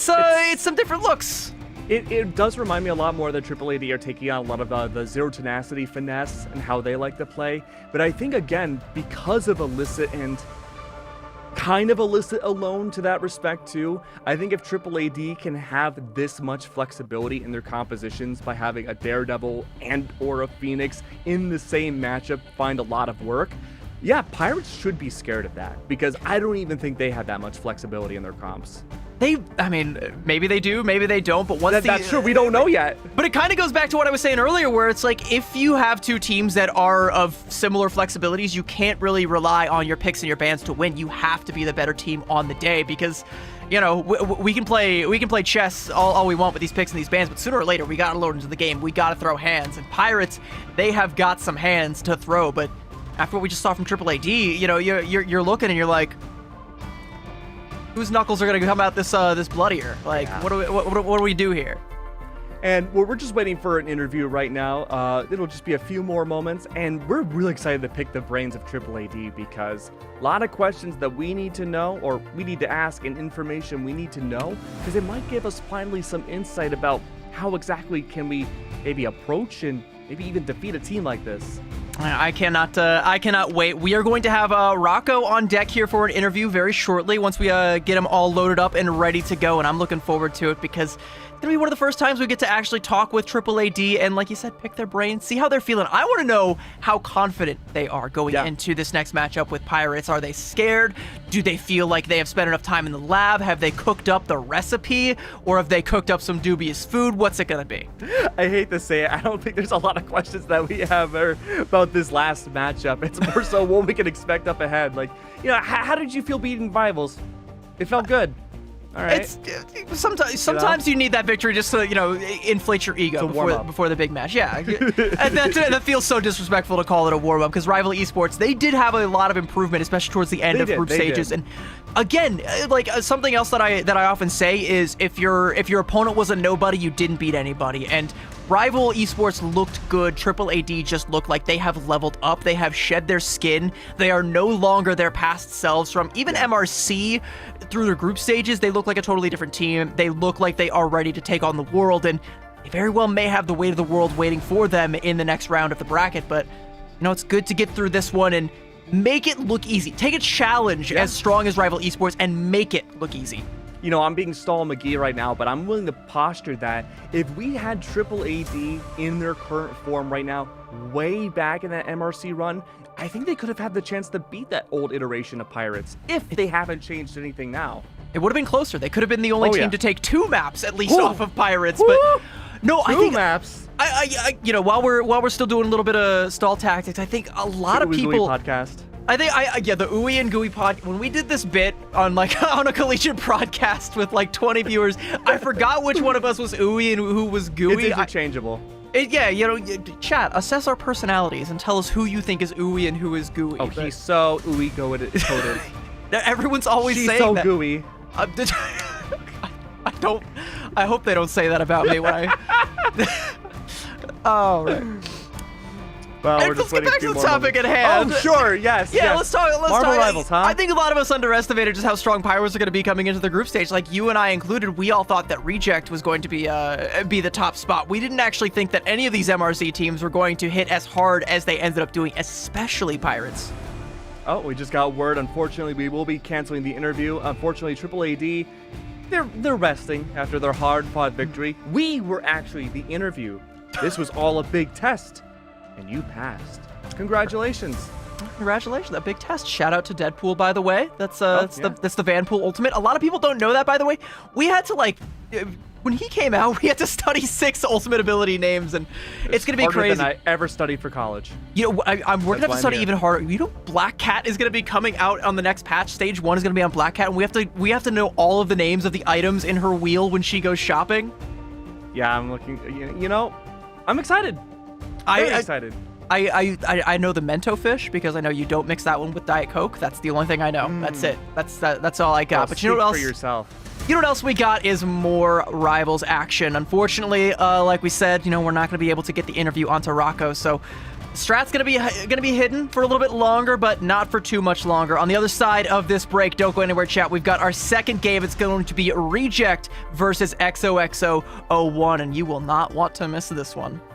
Speaker 1: some different looks.
Speaker 2: It does remind me a lot more that AAAd are taking on a lot of the Zero Tenacity finesse and how they like to play. But I think, again, because of Illicit and kind of elicit alone to that respect too. I think if AAAd can have this much flexibility in their compositions by having a Daredevil and or a Phoenix in the same matchup find a lot of work, yeah, Pirates should be scared of that, because I don't even think they have that much flexibility in their comps.
Speaker 1: I mean, maybe they do, maybe they don't, but once
Speaker 2: That's true, we don't know yet.
Speaker 1: But it kind of goes back to what I was saying earlier, where it's like, if you have two teams that are of similar flexibilities, you can't really rely on your picks and your bans to win. You have to be the better team on the day, because, you know, we can play chess all we want with these picks and these bans, but sooner or later we gotta load into the game. We gotta throw hands, and Pirates, they have got some hands to throw. But after what we just saw from AAAd, you know, you're looking and you're like, whose knuckles are gonna come out this bloodier? Like, yeah. What do we do here?
Speaker 2: And we're just waiting for an interview right now. It'll just be a few more moments, and we're really excited to pick the brains of AAAd, because a lot of questions that we need to know, or we need to ask, and information we need to know, because it might give us finally some insight about how exactly can we maybe approach and maybe even defeat a team like this.
Speaker 1: I cannot wait. We are going to have Rocco on deck here for an interview very shortly once we get him all loaded up and ready to go, and I'm looking forward to it, because it's going to be one of the first times we get to actually talk with AAAd and, like you said, pick their brains, see how they're feeling. I want to know how confident they are going into this next matchup with Pirates. Are they scared? Do they feel like they have spent enough time in the lab? Have they cooked up the recipe? Or have they cooked up some dubious food? What's it going to be?
Speaker 2: I hate to say it, I don't think there's a lot of questions that we have about this last matchup. It's more so what we can expect up ahead. Like, you know, how did you feel beating Rivals? It felt good. All right.
Speaker 1: Sometimes you need that victory just to, you know, inflate your ego before the big match. Yeah. And that feels so disrespectful to call it a warm-up, because Rival Esports, they did have a lot of improvement, especially towards the end of group stages. And again, like something else that I often say is, if your opponent was a nobody, you didn't beat anybody. And Rival Esports looked good. AAAd just looked like they have leveled up. They have shed their skin. They are no longer their past selves from even MRC through their group stages. They look like a totally different team. They look like they are ready to take on the world, and they very well may have the weight of the world waiting for them in the next round of the bracket. But, you know, it's good to get through this one and make it look easy. Take a challenge as strong as Rival Esports and make it look easy.
Speaker 2: You know, I'm being Stall McGee right now, but I'm willing to posture that if we had AAAd in their current form right now, way back in that MRC run, I think they could have had the chance to beat that old iteration of Pirates, if they haven't changed anything now.
Speaker 1: It would have been closer. They could have been the only team to take 2 maps at least off of Pirates. But no, I think
Speaker 2: 2 maps.
Speaker 1: I you know, while we're still doing a little bit of stall tactics, I think a lot of people
Speaker 2: podcast.
Speaker 1: I think the Ooey and Gooey pod, when we did this bit on on a collegiate broadcast with like 20 viewers, I forgot which one of us was Ooey and who was Gooey.
Speaker 2: It's interchangeable.
Speaker 1: Yeah, you know, chat, assess our personalities and tell us who you think is Ooey and who is Gooey.
Speaker 2: Oh, he's so Ooey coded.
Speaker 1: Everyone's always
Speaker 2: She's
Speaker 1: saying
Speaker 2: so
Speaker 1: that.
Speaker 2: gooey.
Speaker 1: I hope they don't say that about me when I. Oh, right.
Speaker 2: Well,
Speaker 1: let's get back to the topic at hand.
Speaker 2: Oh, sure, yes.
Speaker 1: Yeah, let's talk.
Speaker 2: Marvel Rivals, huh?
Speaker 1: I think a lot of us underestimated just how strong Pirates are going to be coming into the group stage. Like you and I included, we all thought that Reject was going to be the top spot. We didn't actually think that any of these MRC teams were going to hit as hard as they ended up doing, especially Pirates.
Speaker 2: Oh, we just got word. Unfortunately, we will be canceling the interview. Unfortunately, AAAd, they're resting after their hard-fought victory. We were actually the interview. This was all a big test. And you passed. Congratulations.
Speaker 1: Congratulations, that big test. Shout out to Deadpool, by the way. That's the Vanpool Ultimate. A lot of people don't know that, by the way. We had to when he came out, we had to study 6 Ultimate ability names, and it's gonna be crazy.
Speaker 2: Than I ever studied for college.
Speaker 1: You know, we're gonna have to study even harder. You know, Black Cat is gonna be coming out on the next patch. Stage 1 is gonna be on Black Cat, and we have to know all of the names of the items in her wheel when she goes shopping.
Speaker 2: Yeah, I'm looking. You know, I'm excited. Very excited.
Speaker 1: I know the Mento fish because I know you don't mix that one with Diet Coke. That's the only thing I know. That's it. That's all I got.
Speaker 2: Well,
Speaker 1: but you know what else?
Speaker 2: For yourself.
Speaker 1: You know what else we got is more Rivals action. Unfortunately, like we said, you know, we're not going to be able to get the interview onto Rocco, so Strat's gonna be hidden for a little bit longer, but not for too much longer. On the other side of this break, don't go anywhere, chat. We've got our second game. It's going to be Reject versus XOXO01, and you will not want to miss this one.